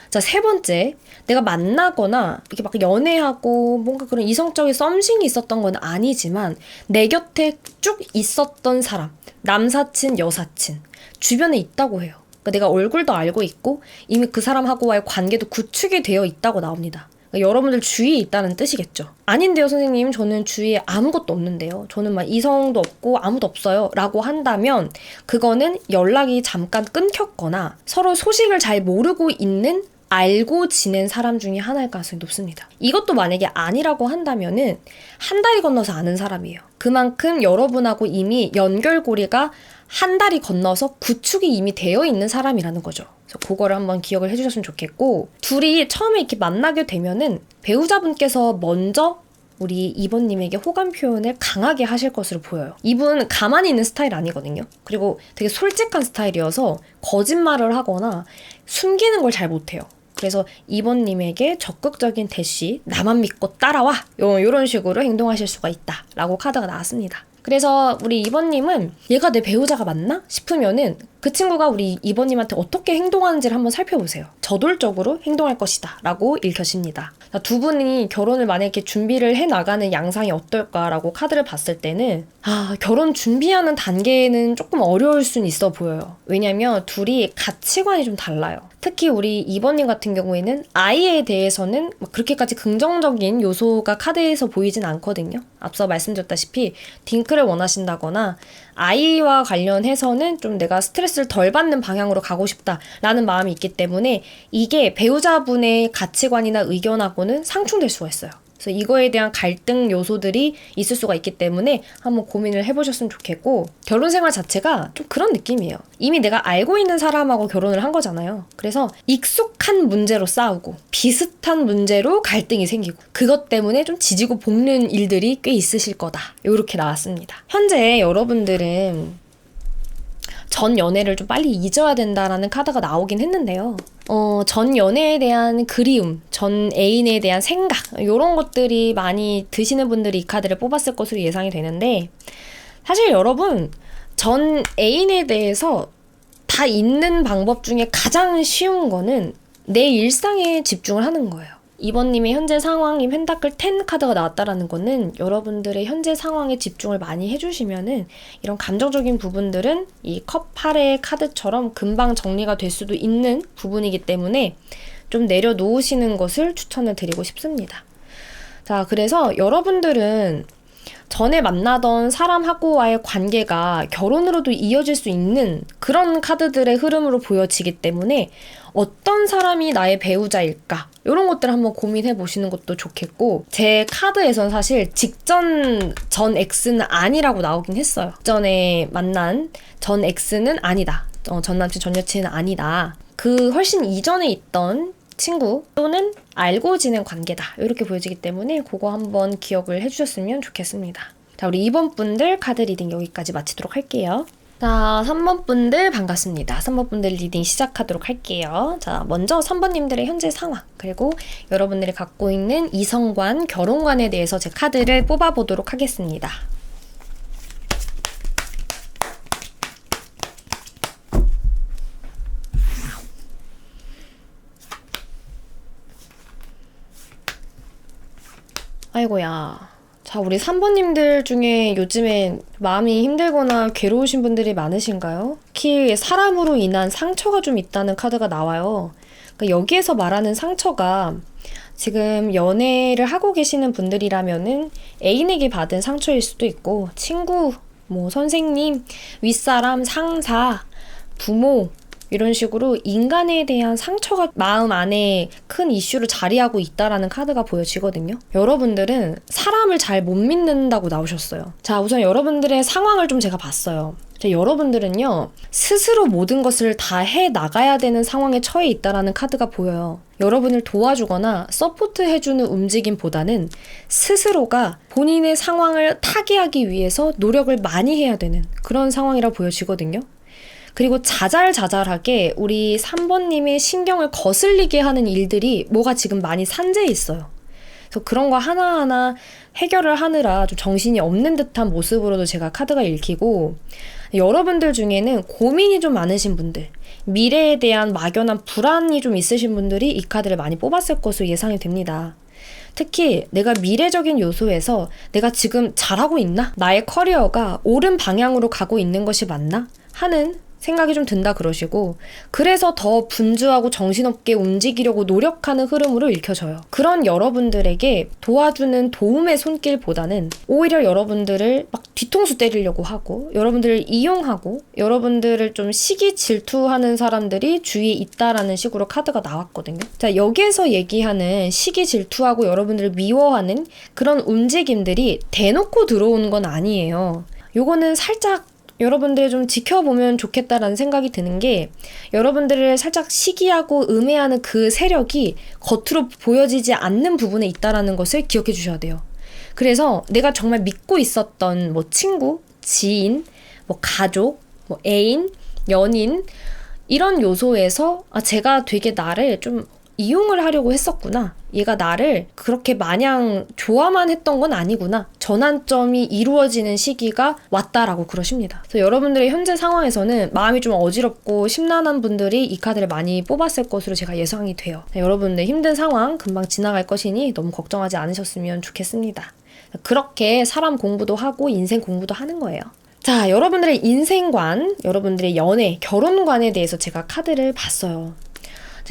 자, 세 번째, 내가 만나거나 이렇게 막 연애하고 뭔가 그런 이성적인 썸씽이 있었던 건 아니지만 내 곁에 쭉 있었던 사람, 남사친, 여사친 주변에 있다고 해요. 그러니까 내가 얼굴도 알고 있고 이미 그 사람하고와의 관계도 구축이 되어 있다고 나옵니다. 그러니까 여러분들 주위에 있다는 뜻이겠죠. 아닌데요, 선생님. 저는 주위에 아무것도 없는데요. 저는 막 이성도 없고 아무도 없어요. 라고 한다면 그거는 연락이 잠깐 끊겼거나 서로 소식을 잘 모르고 있는, 알고 지낸 사람 중에 하나일 가능성이 높습니다. 이것도 만약에 아니라고 한다면은 한 다리 건너서 아는 사람이에요. 그만큼 여러분하고 이미 연결고리가 한 다리 건너서 구축이 이미 되어 있는 사람이라는 거죠. 그래서 그거를 한번 기억을 해주셨으면 좋겠고, 둘이 처음에 이렇게 만나게 되면은 배우자분께서 먼저 우리 2번님에게 호감 표현을 강하게 하실 것으로 보여요. 이분 가만히 있는 스타일 아니거든요. 그리고 되게 솔직한 스타일이어서 거짓말을 하거나 숨기는 걸 잘 못해요. 그래서 2번님에게 적극적인 대시, 나만 믿고 따라와! 이런 식으로 행동하실 수가 있다 라고 카드가 나왔습니다. 그래서 우리 2번님은 얘가 내 배우자가 맞나? 싶으면은 그 친구가 우리 2번님한테 어떻게 행동하는지를 한번 살펴보세요. 저돌적으로 행동할 것이다 라고 읽혀집니다. 두 분이 결혼을 만약에 준비를 해나가는 양상이 어떨까라고 카드를 봤을 때는 결혼 준비하는 단계는 조금 어려울 수는 있어 보여요. 왜냐면 둘이 가치관이 좀 달라요. 특히 우리 2번님 같은 경우에는 아이에 대해서는 그렇게까지 긍정적인 요소가 카드에서 보이진 않거든요. 앞서 말씀드렸다시피 딩크를 원하신다거나 아이와 관련해서는 좀 내가 스트레스를 덜 받는 방향으로 가고 싶다라는 마음이 있기 때문에 이게 배우자분의 가치관이나 의견하고는 상충될 수가 있어요. 그래서 이거에 대한 갈등 요소들이 있을 수가 있기 때문에 한번 고민을 해보셨으면 좋겠고, 결혼 생활 자체가 좀 그런 느낌이에요. 이미 내가 알고 있는 사람하고 결혼을 한 거잖아요. 그래서 익숙한 문제로 싸우고 비슷한 문제로 갈등이 생기고 그것 때문에 좀 지지고 볶는 일들이 꽤 있으실 거다. 이렇게 나왔습니다. 현재 여러분들은 전 연애를 좀 빨리 잊어야 된다라는 카드가 나오긴 했는데요. 전 연애에 대한 그리움, 전 애인에 대한 생각, 이런 것들이 많이 드시는 분들이 이 카드를 뽑았을 것으로 예상이 되는데, 사실 여러분, 전 애인에 대해서 다 잊는 방법 중에 가장 쉬운 거는 내 일상에 집중을 하는 거예요. 2번님의 현재 상황이 펜타클 10 카드가 나왔다라는 거는 여러분들의 현재 상황에 집중을 많이 해주시면은 이런 감정적인 부분들은 이 컵 8의 카드처럼 금방 정리가 될 수도 있는 부분이기 때문에 좀 내려놓으시는 것을 추천을 드리고 싶습니다. 자, 그래서 여러분들은 전에 만나던 사람하고와의 관계가 결혼으로도 이어질 수 있는 그런 카드들의 흐름으로 보여지기 때문에 어떤 사람이 나의 배우자일까? 이런 것들을 한번 고민해 보시는 것도 좋겠고, 제 카드에선 사실 직전 전 X는 아니라고 나오긴 했어요. 전에 만난 전 X는 아니다. 전 남친 전 여친은 아니다. 그 훨씬 이전에 있던 친구 또는 알고 지낸 관계다. 이렇게 보여지기 때문에 그거 한번 기억을 해주셨으면 좋겠습니다. 자, 우리 2번 분들 카드 리딩 여기까지 마치도록 할게요. 자, 3번 분들 반갑습니다. 3번 분들 리딩 시작하도록 할게요. 자, 먼저 3번님들의 현재 상황, 그리고 여러분들이 갖고 있는 이성관, 결혼관에 대해서 제 카드를 뽑아보도록 하겠습니다. 아이고야. 자, 우리 3번님들 중에 요즘에 마음이 힘들거나 괴로우신 분들이 많으신가요? 특히 사람으로 인한 상처가 좀 있다는 카드가 나와요. 그러니까 여기에서 말하는 상처가 지금 연애를 하고 계시는 분들이라면은 애인에게 받은 상처일 수도 있고, 친구, 선생님, 윗사람, 상사, 부모, 이런 식으로 인간에 대한 상처가 마음 안에 큰 이슈로 자리하고 있다라는 카드가 보여지거든요. 여러분들은 사람을 잘 못 믿는다고 나오셨어요. 자, 우선 여러분들의 상황을 좀 제가 봤어요. 자, 여러분들은요, 스스로 모든 것을 다 해 나가야 되는 상황에 처해 있다라는 카드가 보여요. 여러분을 도와주거나 서포트해주는 움직임보다는 스스로가 본인의 상황을 타개하기 위해서 노력을 많이 해야 되는 그런 상황이라 보여지거든요. 그리고 자잘자잘하게 우리 3번님의 신경을 거슬리게 하는 일들이 뭐가 지금 많이 산재해 있어요. 그래서 그런 거 하나하나 해결을 하느라 좀 정신이 없는 듯한 모습으로도 제가 카드가 읽히고, 여러분들 중에는 고민이 좀 많으신 분들, 미래에 대한 막연한 불안이 좀 있으신 분들이 이 카드를 많이 뽑았을 것으로 예상이 됩니다. 특히 내가 미래적인 요소에서 내가 지금 잘하고 있나? 나의 커리어가 옳은 방향으로 가고 있는 것이 맞나? 하는 생각이 좀 든다 그러시고, 그래서 더 분주하고 정신없게 움직이려고 노력하는 흐름으로 읽혀져요. 그런 여러분들에게 도와주는 도움의 손길보다는 오히려 여러분들을 막 뒤통수 때리려고 하고, 여러분들을 이용하고, 여러분들을 좀 시기 질투하는 사람들이 주위에 있다라는 식으로 카드가 나왔거든요. 자, 여기에서 얘기하는 시기 질투하고 여러분들을 미워하는 그런 움직임들이 대놓고 들어오는 건 아니에요. 요거는 살짝 여러분들 좀 지켜보면 좋겠다라는 생각이 드는 게, 여러분들을 살짝 시기하고 음해하는 그 세력이 겉으로 보여지지 않는 부분에 있다라는 것을 기억해 주셔야 돼요. 그래서 내가 정말 믿고 있었던 뭐 친구, 지인, 뭐 가족, 뭐 애인, 연인, 이런 요소에서 제가 되게 나를 좀 이용을 하려고 했었구나. 얘가 나를 그렇게 마냥 좋아만 했던 건 아니구나. 전환점이 이루어지는 시기가 왔다라고 그러십니다. 그래서 여러분들의 현재 상황에서는 마음이 좀 어지럽고 심란한 분들이 이 카드를 많이 뽑았을 것으로 제가 예상이 돼요. 여러분들 힘든 상황 금방 지나갈 것이니 너무 걱정하지 않으셨으면 좋겠습니다. 그렇게 사람 공부도 하고 인생 공부도 하는 거예요. 자, 여러분들의 인생관, 여러분들의 연애, 결혼관에 대해서 제가 카드를 봤어요.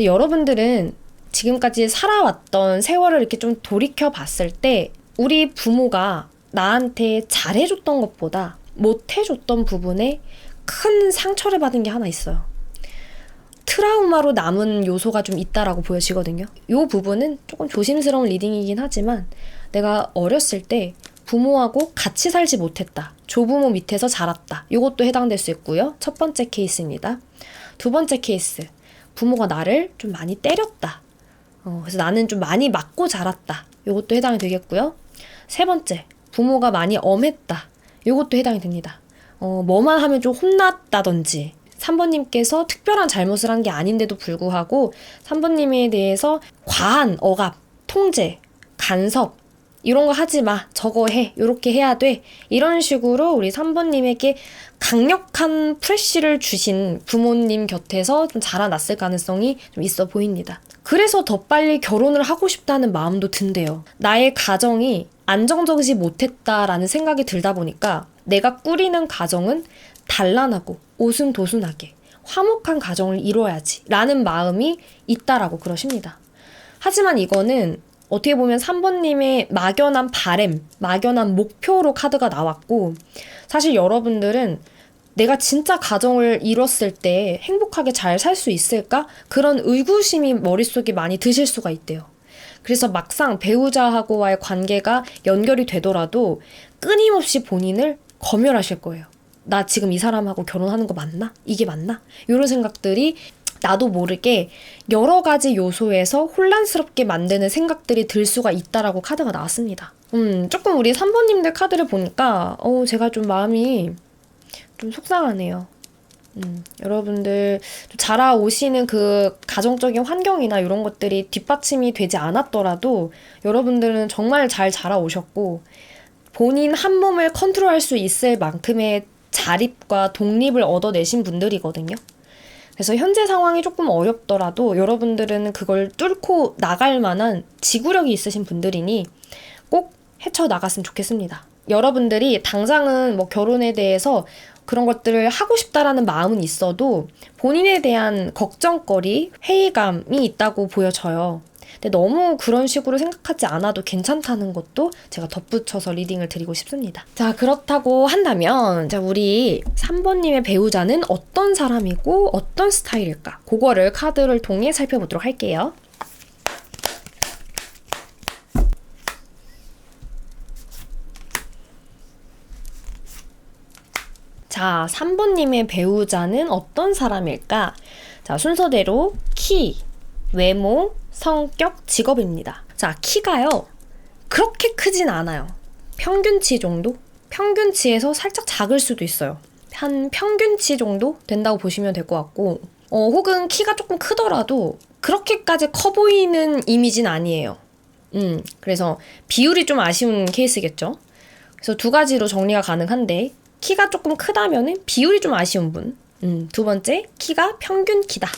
여러분들은 지금까지 살아왔던 세월을 이렇게 좀 돌이켜 봤을 때 우리 부모가 나한테 잘해줬던 것보다 못해줬던 부분에 큰 상처를 받은 게 하나 있어요. 트라우마로 남은 요소가 좀 있다라고 보여지거든요. 이 부분은 조금 조심스러운 리딩이긴 하지만, 내가 어렸을 때 부모하고 같이 살지 못했다, 조부모 밑에서 자랐다, 이것도 해당될 수 있고요. 첫 번째 케이스입니다. 두 번째 케이스, 부모가 나를 좀 많이 때렸다. 그래서 나는 좀 많이 맞고 자랐다. 이것도 해당이 되겠고요. 세 번째, 부모가 많이 엄했다. 이것도 해당이 됩니다. 뭐만 하면 좀 혼났다든지, 3번님께서 특별한 잘못을 한 게 아닌데도 불구하고 3번님에 대해서 과한 억압, 통제, 간섭, 이런 거 하지 마, 저거 해, 요렇게 해야 돼, 이런 식으로 우리 3번님에게 강력한 프레쉬를 주신 부모님 곁에서 좀 자라났을 가능성이 좀 있어 보입니다. 그래서 더 빨리 결혼을 하고 싶다는 마음도 든대요. 나의 가정이 안정적이지 못했다라는 생각이 들다 보니까 내가 꾸리는 가정은 단란하고 오순도순하게 화목한 가정을 이루어야지 라는 마음이 있다라고 그러십니다. 하지만 이거는 어떻게 보면 3번님의 막연한 바램, 막연한 목표로 카드가 나왔고, 사실 여러분들은 내가 진짜 가정을 이뤘을 때 행복하게 잘 살 수 있을까? 그런 의구심이 머릿속에 많이 드실 수가 있대요. 그래서 막상 배우자하고와의 관계가 연결이 되더라도 끊임없이 본인을 검열하실 거예요. 나 지금 이 사람하고 결혼하는 거 맞나? 이게 맞나? 이런 생각들이 나도 모르게 여러 가지 요소에서 혼란스럽게 만드는 생각들이 들 수가 있다라고 카드가 나왔습니다. 조금 우리 3번님들 카드를 보니까 제가 좀 마음이 좀 속상하네요. 여러분들 좀 자라오시는 그 가정적인 환경이나 이런 것들이 뒷받침이 되지 않았더라도 여러분들은 정말 잘 자라오셨고, 본인 한 몸을 컨트롤할 수 있을 만큼의 자립과 독립을 얻어내신 분들이거든요. 그래서 현재 상황이 조금 어렵더라도 여러분들은 그걸 뚫고 나갈 만한 지구력이 있으신 분들이니 꼭 헤쳐나갔으면 좋겠습니다. 여러분들이 당장은 뭐 결혼에 대해서 그런 것들을 하고 싶다라는 마음은 있어도 본인에 대한 걱정거리, 회의감이 있다고 보여져요. 근데 너무 그런 식으로 생각하지 않아도 괜찮다는 것도 제가 덧붙여서 리딩을 드리고 싶습니다. 자, 그렇다고 한다면 자, 우리 3번님의 배우자는 어떤 사람이고 어떤 스타일일까? 그거를 카드를 통해 살펴보도록 할게요. 자, 3번님의 배우자는 어떤 사람일까? 자, 순서대로 키, 외모, 성격, 직업입니다. 자, 키가요. 그렇게 크진 않아요. 평균치 정도? 평균치에서 살짝 작을 수도 있어요. 한 평균치 정도 된다고 보시면 될 것 같고, 혹은 키가 조금 크더라도 그렇게까지 커 보이는 이미지는 아니에요. 그래서 비율이 좀 아쉬운 케이스겠죠. 그래서 두 가지로 정리가 가능한데, 키가 조금 크다면은 비율이 좀 아쉬운 분. 두 번째, 키가 평균 키다.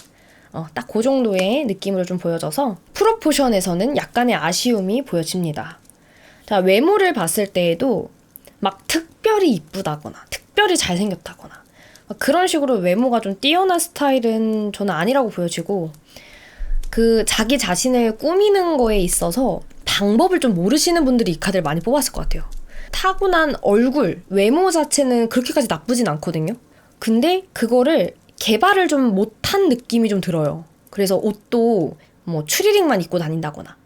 딱 그 정도의 느낌으로 좀 보여져서 프로포션에서는 약간의 아쉬움이 보여집니다. 자, 외모를 봤을 때에도 막 특별히 이쁘다거나 특별히 잘생겼다거나 그런 식으로 외모가 좀 뛰어난 스타일은 저는 아니라고 보여지고, 그 자기 자신을 꾸미는 거에 있어서 방법을 좀 모르시는 분들이 이 카드를 많이 뽑았을 것 같아요. 타고난 얼굴, 외모 자체는 그렇게까지 나쁘진 않거든요. 근데 그거를 개발을 좀 못한 느낌이 좀 들어요. 그래서 옷도 뭐 추리닝만 입고 다닌다거나,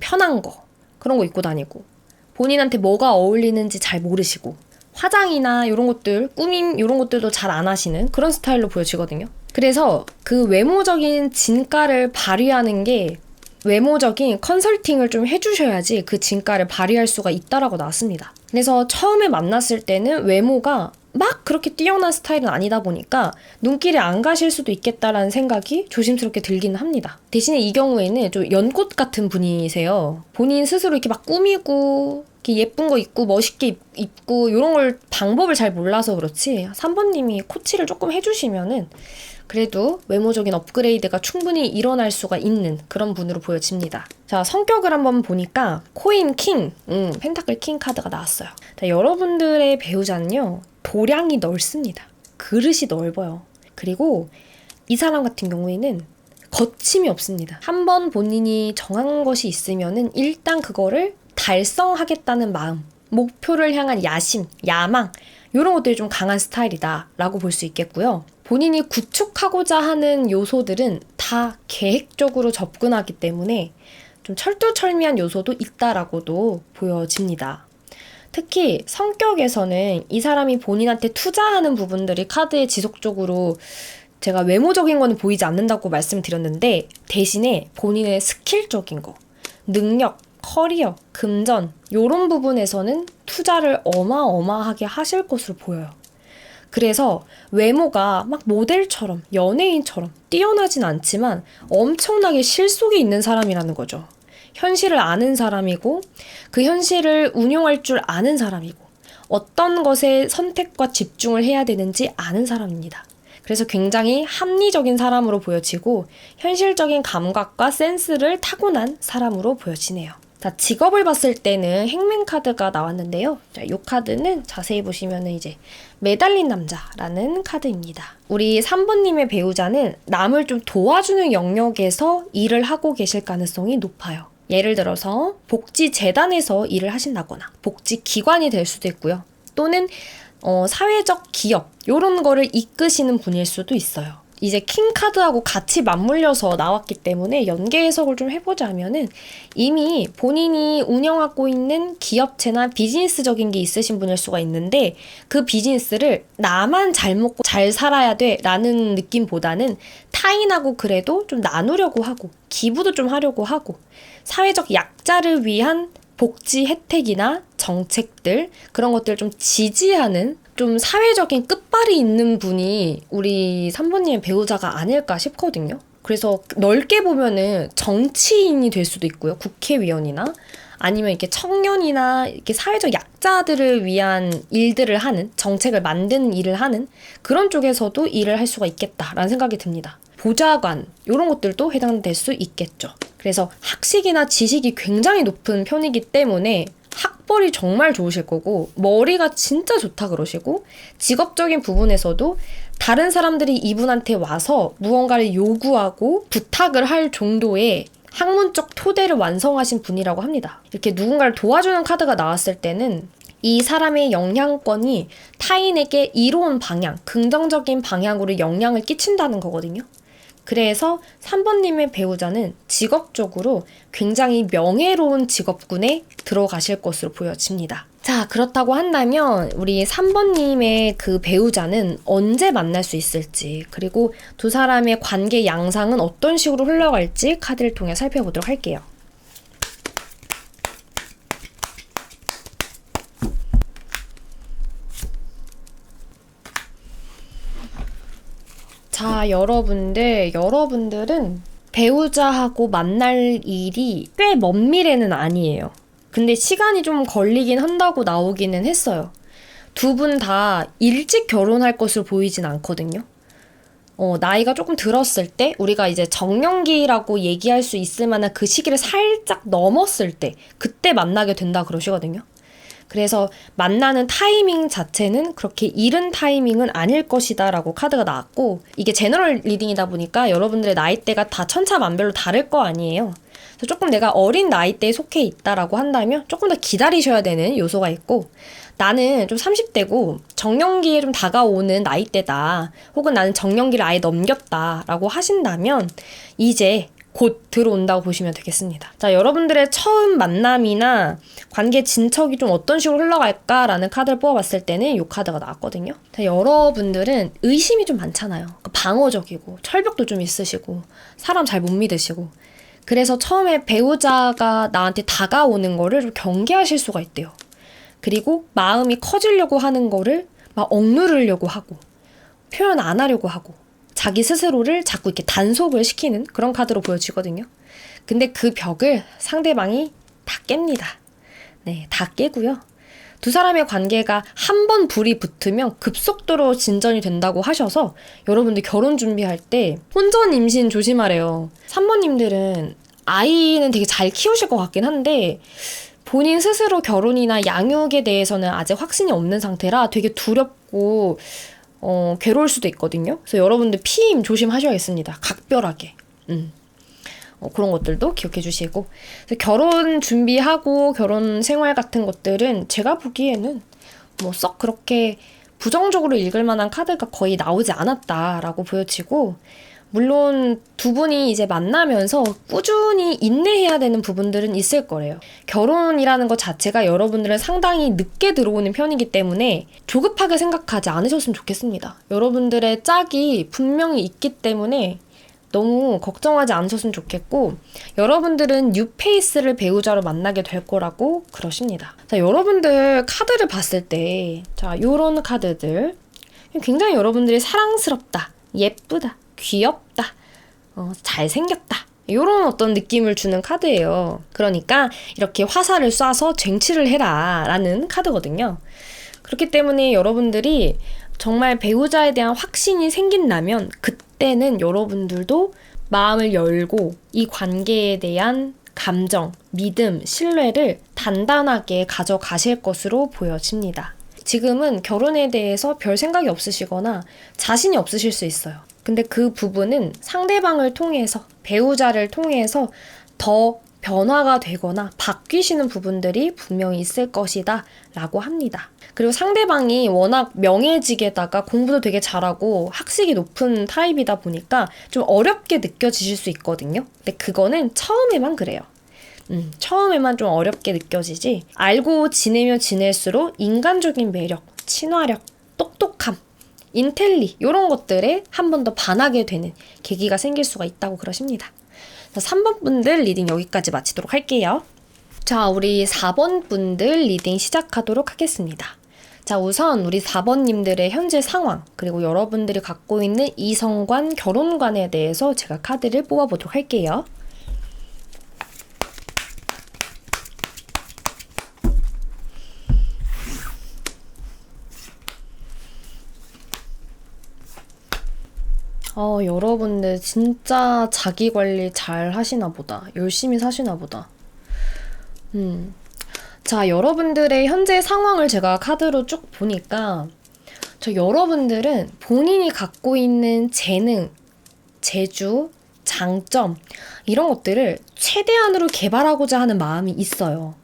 편한 거, 그런 거 입고 다니고, 본인한테 뭐가 어울리는지 잘 모르시고, 화장이나 이런 것들, 꾸밈 이런 것들도 잘 안 하시는 그런 스타일로 보여지거든요. 그래서 그 외모적인 진가를 발휘하는 게 외모적인 컨설팅을 좀 해주셔야지 그 진가를 발휘할 수가 있다라고 나왔습니다. 그래서 처음에 만났을 때는 외모가 막 그렇게 뛰어난 스타일은 아니다 보니까 눈길이 안 가실 수도 있겠다라는 생각이 조심스럽게 들기는 합니다. 대신에 이 경우에는 좀 연꽃 같은 분이세요. 본인 스스로 이렇게 막 꾸미고 이렇게 예쁜 거 입고 멋있게 입고 이런 걸 방법을 잘 몰라서 그렇지 3번님이 코치를 조금 해주시면은 그래도 외모적인 업그레이드가 충분히 일어날 수가 있는 그런 분으로 보여집니다. 자, 성격을 한번 보니까 코인 킹, 펜타클 킹 카드가 나왔어요. 자, 여러분들의 배우자는요, 도량이 넓습니다. 그릇이 넓어요. 그리고 이 사람 같은 경우에는 거침이 없습니다. 한번 본인이 정한 것이 있으면은 일단 그거를 달성하겠다는 마음, 목표를 향한 야심, 야망 이런 것들이 좀 강한 스타일이다 라고 볼 수 있겠고요. 본인이 구축하고자 하는 요소들은 다 계획적으로 접근하기 때문에 좀 철두철미한 요소도 있다라고도 보여집니다. 특히 성격에서는 이 사람이 본인한테 투자하는 부분들이 카드에 지속적으로 제가 외모적인 거는 보이지 않는다고 말씀드렸는데 대신에 본인의 스킬적인 거, 능력, 커리어, 금전 이런 부분에서는 투자를 어마어마하게 하실 것으로 보여요. 그래서 외모가 막 모델처럼 연예인처럼 뛰어나진 않지만 엄청나게 실속이 있는 사람이라는 거죠. 현실을 아는 사람이고 그 현실을 운용할 줄 아는 사람이고 어떤 것에 선택과 집중을 해야 되는지 아는 사람입니다. 그래서 굉장히 합리적인 사람으로 보여지고 현실적인 감각과 센스를 타고난 사람으로 보여지네요. 자, 직업을 봤을 때는 행맨 카드가 나왔는데요. 자, 이 카드는 자세히 보시면 이제 매달린 남자라는 카드입니다. 우리 3번님의 배우자는 남을 좀 도와주는 영역에서 일을 하고 계실 가능성이 높아요. 예를 들어서 복지재단에서 일을 하신다거나 복지기관이 될 수도 있고요. 또는 사회적 기업 이런 거를 이끄시는 분일 수도 있어요. 이제 킹카드하고 같이 맞물려서 나왔기 때문에 연계 해석을 좀 해보자면은 이미 본인이 운영하고 있는 기업체나 비즈니스적인 게 있으신 분일 수가 있는데 그 비즈니스를 나만 잘 먹고 잘 살아야 돼 라는 느낌보다는 타인하고 그래도 좀 나누려고 하고 기부도 좀 하려고 하고 사회적 약자를 위한 복지 혜택이나 정책들 그런 것들을 좀 지지하는 좀 사회적인 끝발이 있는 분이 우리 3번님의 배우자가 아닐까 싶거든요. 그래서 넓게 보면은 정치인이 될 수도 있고요. 국회의원이나 아니면 이렇게 청년이나 이렇게 사회적 약자들을 위한 일들을 하는 정책을 만드는 일을 하는 그런 쪽에서도 일을 할 수가 있겠다라는 생각이 듭니다. 보좌관 이런 것들도 해당될 수 있겠죠. 그래서 학식이나 지식이 굉장히 높은 편이기 때문에 학벌이 정말 좋으실 거고 머리가 진짜 좋다 그러시고 직업적인 부분에서도 다른 사람들이 이분한테 와서 무언가를 요구하고 부탁을 할 정도의 학문적 토대를 완성하신 분이라고 합니다. 이렇게 누군가를 도와주는 카드가 나왔을 때는 이 사람의 영향권이 타인에게 이로운 방향, 긍정적인 방향으로 영향을 끼친다는 거거든요. 그래서 3번님의 배우자는 직업적으로 굉장히 명예로운 직업군에 들어가실 것으로 보여집니다. 자, 그렇다고 한다면 우리 3번님의 그 배우자는 언제 만날 수 있을지, 그리고 두 사람의 관계 양상은 어떤 식으로 흘러갈지 카드를 통해 살펴보도록 할게요. 자, 여러분들은 배우자하고 만날 일이 꽤 먼 미래는 아니에요. 근데 시간이 좀 걸리긴 한다고 나오기는 했어요. 두 분 다 일찍 결혼할 것으로 보이진 않거든요. 나이가 조금 들었을 때, 우리가 이제 정년기라고 얘기할 수 있을 만한 그 시기를 살짝 넘었을 때, 그때 만나게 된다 그러시거든요. 그래서 만나는 타이밍 자체는 그렇게 이른 타이밍은 아닐 것이다 라고 카드가 나왔고, 이게 제너럴 리딩이다 보니까 여러분들의 나이대가 다 천차만별로 다를 거 아니에요. 그래서 조금 내가 어린 나이대에 속해 있다라고 한다면 조금 더 기다리셔야 되는 요소가 있고, 나는 좀 30대고 정년기에 좀 다가오는 나이대다, 혹은 나는 정년기를 아예 넘겼다 라고 하신다면 이제 곧 들어온다고 보시면 되겠습니다. 자, 여러분들의 처음 만남이나 관계 진척이 좀 어떤 식으로 흘러갈까라는 카드를 뽑아봤을 때는 이 카드가 나왔거든요. 자, 여러분들은 의심이 좀 많잖아요. 방어적이고 철벽도 좀 있으시고 사람 잘 못 믿으시고, 그래서 처음에 배우자가 나한테 다가오는 거를 좀 경계하실 수가 있대요. 그리고 마음이 커지려고 하는 거를 막 억누르려고 하고 표현 안 하려고 하고 자기 스스로를 자꾸 이렇게 단속을 시키는 그런 카드로 보여지거든요. 근데 그 벽을 상대방이 다 깹니다. 네, 다 깨고요. 두 사람의 관계가 한 번 불이 붙으면 급속도로 진전이 된다고 하셔서 여러분들 결혼 준비할 때 혼전 임신 조심하래요. 3번님들은 아이는 되게 잘 키우실 것 같긴 한데 본인 스스로 결혼이나 양육에 대해서는 아직 확신이 없는 상태라 되게 두렵고 괴로울 수도 있거든요. 그래서 여러분들 피임 조심하셔야겠습니다. 각별하게. 그런 것들도 기억해 주시고, 그래서 결혼 준비하고 결혼 생활 같은 것들은 제가 보기에는 뭐 썩 그렇게 부정적으로 읽을 만한 카드가 거의 나오지 않았다라고 보여지고, 물론 두 분이 이제 만나면서 꾸준히 인내해야 되는 부분들은 있을 거래요. 결혼이라는 것 자체가 여러분들은 상당히 늦게 들어오는 편이기 때문에 조급하게 생각하지 않으셨으면 좋겠습니다. 여러분들의 짝이 분명히 있기 때문에 너무 걱정하지 않으셨으면 좋겠고, 여러분들은 뉴페이스를 배우자로 만나게 될 거라고 그러십니다. 자, 여러분들 카드를 봤을 때, 자, 요런 카드들 굉장히 여러분들이 사랑스럽다, 예쁘다, 귀엽다, 잘생겼다, 이런 어떤 느낌을 주는 카드예요. 그러니까 이렇게 화살을 쏴서 쟁취를 해라 라는 카드거든요. 그렇기 때문에 여러분들이 정말 배우자에 대한 확신이 생긴다면 그때는 여러분들도 마음을 열고 이 관계에 대한 감정, 믿음, 신뢰를 단단하게 가져가실 것으로 보여집니다. 지금은 결혼에 대해서 별 생각이 없으시거나 자신이 없으실 수 있어요. 근데 그 부분은 상대방을 통해서, 배우자를 통해서 더 변화가 되거나 바뀌시는 부분들이 분명히 있을 것이다 라고 합니다. 그리고 상대방이 워낙 명예직에다가 공부도 되게 잘하고 학식이 높은 타입이다 보니까 좀 어렵게 느껴지실 수 있거든요. 근데 그거는 처음에만 그래요. 처음에만 좀 어렵게 느껴지지, 알고 지내면 지낼수록 인간적인 매력, 친화력, 똑똑함, 인텔리, 이런 것들에 한 번 더 반하게 되는 계기가 생길 수가 있다고 그러십니다. 3번 분들 리딩 여기까지 마치도록 할게요. 자, 우리 4번 분들 리딩 시작하도록 하겠습니다. 자, 우선 우리 4번님들의 현재 상황, 그리고 여러분들이 갖고 있는 이성관, 결혼관에 대해서 제가 카드를 뽑아보도록 할게요. 여러분들 진짜 자기 관리 잘 하시나 보다. 열심히 사시나 보다. 자, 여러분들의 현재 상황을 제가 카드로 쭉 보니까 여러분들은 본인이 갖고 있는 재능, 재주, 장점, 이런 것들을 최대한으로 개발하고자 하는 마음이 있어요.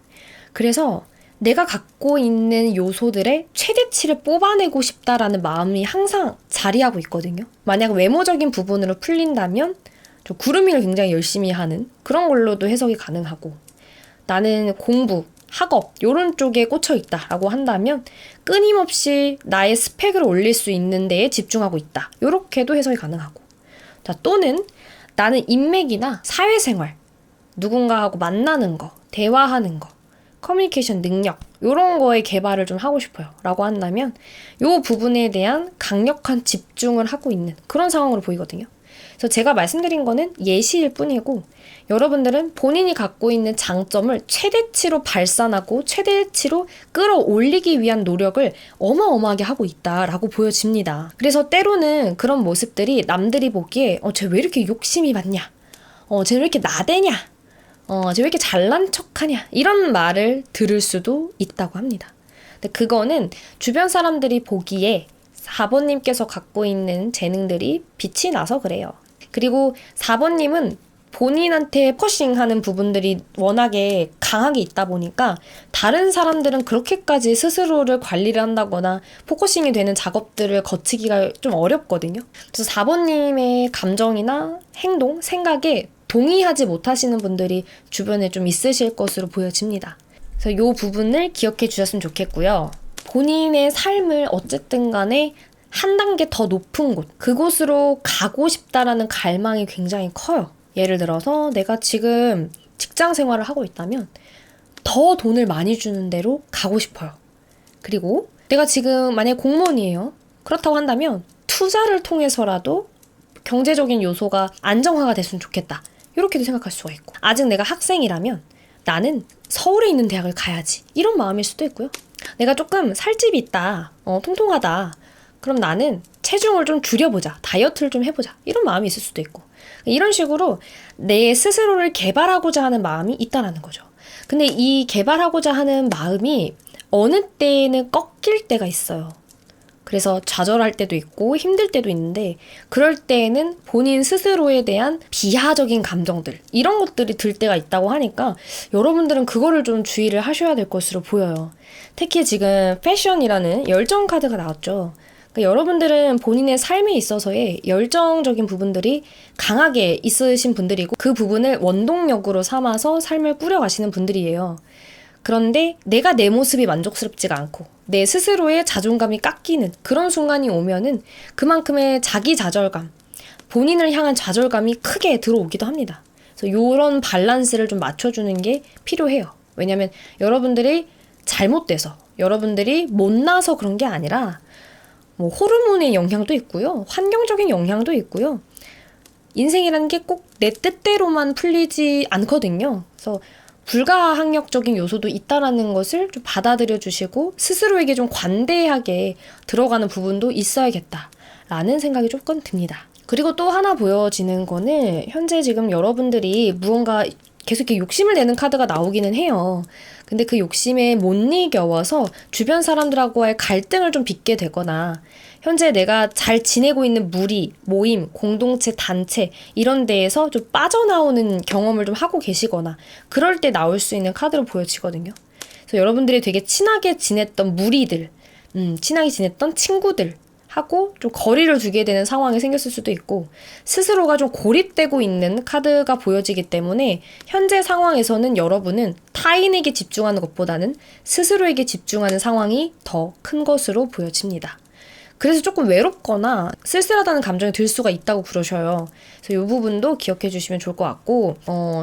그래서 내가 갖고 있는 요소들의 최대치를 뽑아내고 싶다라는 마음이 항상 자리하고 있거든요. 만약 외모적인 부분으로 풀린다면 좀 그루밍을 굉장히 열심히 하는 그런 걸로도 해석이 가능하고, 나는 공부, 학업 이런 쪽에 꽂혀 있다라고 한다면 끊임없이 나의 스펙을 올릴 수 있는 데에 집중하고 있다. 이렇게도 해석이 가능하고, 자, 또는 나는 인맥이나 사회생활, 누군가하고 만나는 거, 대화하는 거, 커뮤니케이션 능력 이런 거에 개발을 좀 하고 싶어요 라고 한다면 이 부분에 대한 강력한 집중을 하고 있는 그런 상황으로 보이거든요. 그래서 제가 말씀드린 거는 예시일 뿐이고, 여러분들은 본인이 갖고 있는 장점을 최대치로 발산하고 최대치로 끌어올리기 위한 노력을 어마어마하게 하고 있다라고 보여집니다. 그래서 때로는 그런 모습들이 남들이 보기에 쟤 왜 이렇게 욕심이 많냐? 쟤 왜 이렇게 나대냐? 쟤 왜 이렇게 잘난 척하냐? 이런 말을 들을 수도 있다고 합니다. 근데 그거는 주변 사람들이 보기에 4번님께서 갖고 있는 재능들이 빛이 나서 그래요. 그리고 4번님은 본인한테 포커싱하는 부분들이 워낙에 강하게 있다 보니까 다른 사람들은 그렇게까지 스스로를 관리를 한다거나 포커싱이 되는 작업들을 거치기가 좀 어렵거든요. 그래서 4번님의 감정이나 행동, 생각에 동의하지 못하시는 분들이 주변에 좀 있으실 것으로 보여집니다. 그래서 이 부분을 기억해 주셨으면 좋겠고요. 본인의 삶을 어쨌든 간에 한 단계 더 높은 곳, 그곳으로 가고 싶다라는 갈망이 굉장히 커요. 예를 들어서 내가 지금 직장 생활을 하고 있다면 더 돈을 많이 주는 데로 가고 싶어요. 그리고 내가 지금 만약에 공무원이에요. 그렇다고 한다면 투자를 통해서라도 경제적인 요소가 안정화가 됐으면 좋겠다. 이렇게도 생각할 수가 있고, 아직 내가 학생이라면 나는 서울에 있는 대학을 가야지. 이런 마음일 수도 있고요. 내가 조금 살집이 있다. 통통하다. 그럼 나는 체중을 좀 줄여보자. 다이어트를 좀 해보자. 이런 마음이 있을 수도 있고. 이런 식으로 내 스스로를 개발하고자 하는 마음이 있다라는 거죠. 근데 이 개발하고자 하는 마음이 어느 때에는 꺾일 때가 있어요. 그래서 좌절할 때도 있고 힘들 때도 있는데, 그럴 때에는 본인 스스로에 대한 비하적인 감정들, 이런 것들이 들 때가 있다고 하니까 여러분들은 그거를 좀 주의를 하셔야 될 것으로 보여요. 특히 지금 패션이라는 열정 카드가 나왔죠. 그러니까 여러분들은 본인의 삶에 있어서의 열정적인 부분들이 강하게 있으신 분들이고, 그 부분을 원동력으로 삼아서 삶을 꾸려가시는 분들이에요. 그런데 내가 내 모습이 만족스럽지가 않고 내 스스로의 자존감이 깎이는 그런 순간이 오면은 그만큼의 자기 좌절감, 본인을 향한 좌절감이 크게 들어오기도 합니다. 그래서 이런 밸런스를 좀 맞춰주는 게 필요해요. 왜냐면 여러분들이 잘못돼서, 여러분들이 못나서 그런 게 아니라 뭐 호르몬의 영향도 있고요. 환경적인 영향도 있고요. 인생이라는 게 꼭 내 뜻대로만 풀리지 않거든요. 그래서 불가항력적인 요소도 있다라는 것을 좀 받아들여 주시고 스스로에게 좀 관대하게 들어가는 부분도 있어야겠다라는 생각이 조금 듭니다. 그리고 또 하나 보여지는 거는 현재 지금 여러분들이 무언가 계속 이렇게 욕심을 내는 카드가 나오기는 해요. 근데 그 욕심에 못 이겨워서 주변 사람들하고의 갈등을 좀 빚게 되거나, 현재 내가 잘 지내고 있는 무리, 모임, 공동체, 단체 이런 데에서 좀 빠져나오는 경험을 좀 하고 계시거나, 그럴 때 나올 수 있는 카드로 보여지거든요. 그래서 여러분들이 되게 친하게 지냈던 무리들, 친하게 지냈던 친구들 하고 좀 거리를 두게 되는 상황이 생겼을 수도 있고, 스스로가 좀 고립되고 있는 카드가 보여지기 때문에 현재 상황에서는 여러분은 타인에게 집중하는 것보다는 스스로에게 집중하는 상황이 더 큰 것으로 보여집니다. 그래서 조금 외롭거나 쓸쓸하다는 감정이 들 수가 있다고 그러셔요. 그래서 이 부분도 기억해 주시면 좋을 것 같고,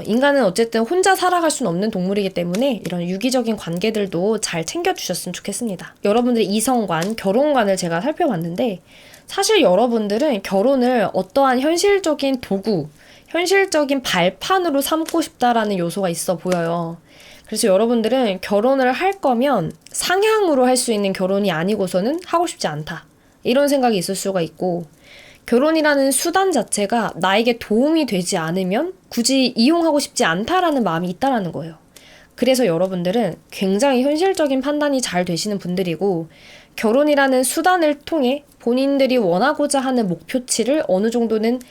인간은 어쨌든 혼자 살아갈 수는 없는 동물이기 때문에 이런 유기적인 관계들도 잘 챙겨주셨으면 좋겠습니다. 여러분들의 이성관, 결혼관을 제가 살펴봤는데, 사실 여러분들은 결혼을 어떠한 현실적인 도구, 현실적인 발판으로 삼고 싶다라는 요소가 있어 보여요. 그래서 여러분들은 결혼을 할 거면 상향으로 할 수 있는 결혼이 아니고서는 하고 싶지 않다. 이런 생각이 있을 수가 있고, 결혼이라는 수단 자체가 나에게 도움이 되지 않으면 굳이 이용하고 싶지 않다라는 마음이 있다라는 거예요. 그래서 여러분들은 굉장히 현실적인 판단이 잘 되시는 분들이고, 결혼이라는 수단을 통해 본인들이 원하고자 하는 목표치를 어느 정도는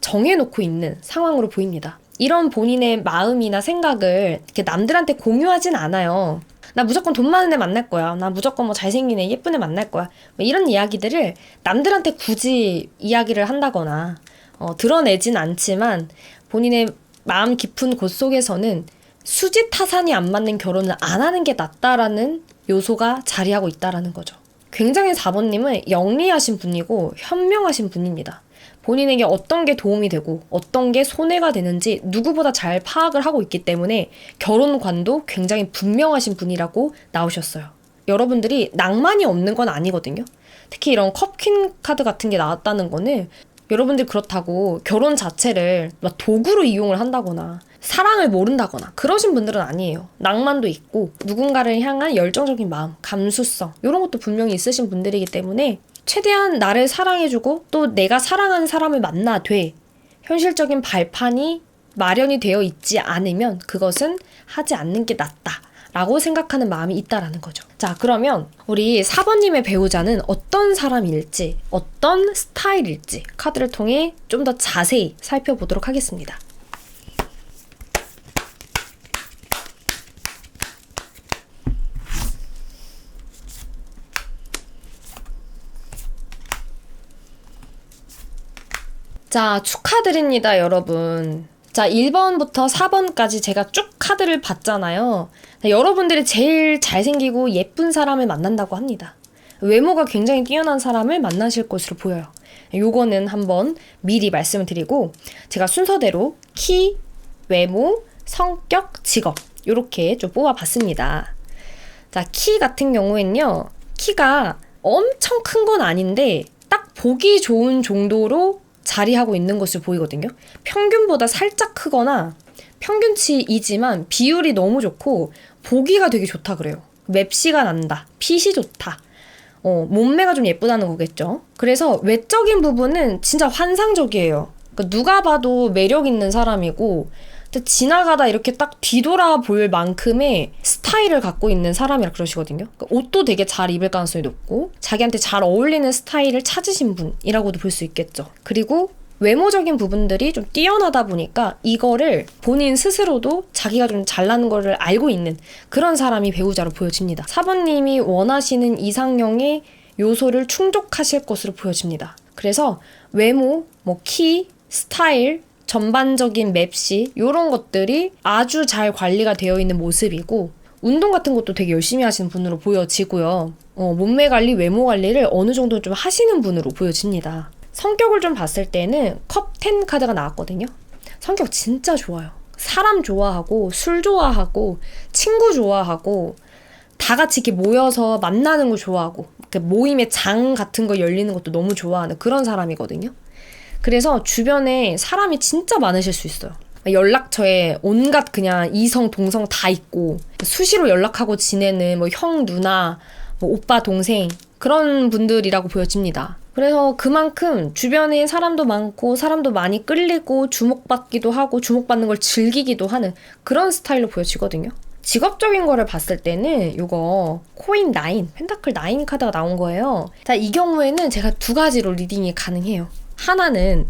정해놓고 있는 상황으로 보입니다. 이런 본인의 마음이나 생각을 이렇게 남들한테 공유하진 않아요. 나 무조건 돈 많은 애 만날 거야. 나 무조건 뭐 잘생긴 애, 예쁜 애 만날 거야. 뭐 이런 이야기들을 남들한테 굳이 이야기를 한다거나 드러내진 않지만 본인의 마음 깊은 곳 속에서는 수지타산이 안 맞는 결혼을 안 하는 게 낫다라는 요소가 자리하고 있다라는 거죠. 굉장히 4번님은 영리하신 분이고 현명하신 분입니다. 본인에게 어떤 게 도움이 되고 어떤 게 손해가 되는지 누구보다 잘 파악을 하고 있기 때문에 결혼관도 굉장히 분명하신 분이라고 나오셨어요. 여러분들이 낭만이 없는 건 아니거든요. 특히 이런 컵퀸 카드 같은 게 나왔다는 거는 여러분들이 그렇다고 결혼 자체를 막 도구로 이용을 한다거나 사랑을 모른다거나 그러신 분들은 아니에요. 낭만도 있고 누군가를 향한 열정적인 마음, 감수성 이런 것도 분명히 있으신 분들이기 때문에 최대한 나를 사랑해주고 또 내가 사랑하는 사람을 만나되 현실적인 발판이 마련이 되어 있지 않으면 그것은 하지 않는 게 낫다 라고 생각하는 마음이 있다라는 거죠. 자, 그러면 우리 4번님의 배우자는 어떤 사람일지 어떤 스타일일지 카드를 통해 좀 더 자세히 살펴보도록 하겠습니다. 자, 축하드립니다, 여러분. 자, 1번부터 4번까지 제가 쭉 카드를 봤잖아요. 여러분들이 제일 잘생기고 예쁜 사람을 만난다고 합니다. 외모가 굉장히 뛰어난 사람을 만나실 것으로 보여요. 요거는 한번 미리 말씀을 드리고 제가 순서대로 키, 외모, 성격, 직업 요렇게 좀 뽑아봤습니다. 자, 키 같은 경우에는요. 키가 엄청 큰 건 아닌데 딱 보기 좋은 정도로 자리하고 있는 것을 보이거든요. 평균보다 살짝 크거나 평균치이지만 비율이 너무 좋고 보기가 되게 좋다 그래요. 맵시가 난다. 핏이 좋다. 몸매가 좀 예쁘다는 거겠죠. 그래서 외적인 부분은 진짜 환상적이에요. 그러니까 누가 봐도 매력 있는 사람이고 지나가다 이렇게 딱 뒤돌아볼 만큼의 스타일을 갖고 있는 사람이라 그러시거든요. 그러니까 옷도 되게 잘 입을 가능성이 높고 자기한테 잘 어울리는 스타일을 찾으신 분이라고도 볼 수 있겠죠. 그리고 외모적인 부분들이 좀 뛰어나다 보니까 이거를 본인 스스로도 자기가 좀 잘나는 거를 알고 있는 그런 사람이 배우자로 보여집니다. 4번님이 원하시는 이상형의 요소를 충족하실 것으로 보여집니다. 그래서 외모, 키, 스타일, 전반적인 맵시 이런 것들이 아주 잘 관리가 되어 있는 모습이고 운동 같은 것도 되게 열심히 하시는 분으로 보여지고요. 몸매 관리, 외모 관리를 어느 정도 좀 하시는 분으로 보여집니다. 성격을 좀 봤을 때는 컵 10 카드가 나왔거든요. 성격 진짜 좋아요. 사람 좋아하고 술 좋아하고 친구 좋아하고 다 같이 이렇게 모여서 만나는 거 좋아하고 모임의 장 같은 거 열리는 것도 너무 좋아하는 그런 사람이거든요. 그래서 주변에 사람이 진짜 많으실 수 있어요. 연락처에 온갖 그냥 이성, 동성 다 있고 수시로 연락하고 지내는 형, 누나, 오빠, 동생 그런 분들이라고 보여집니다. 그래서 그만큼 주변에 사람도 많고 사람도 많이 끌리고 주목받기도 하고 주목받는 걸 즐기기도 하는 그런 스타일로 보여지거든요. 직업적인 거를 봤을 때는 이거 코인 9, 펜타클 9 카드가 나온 거예요. 자, 이 경우에는 제가 두 가지로 리딩이 가능해요. 하나는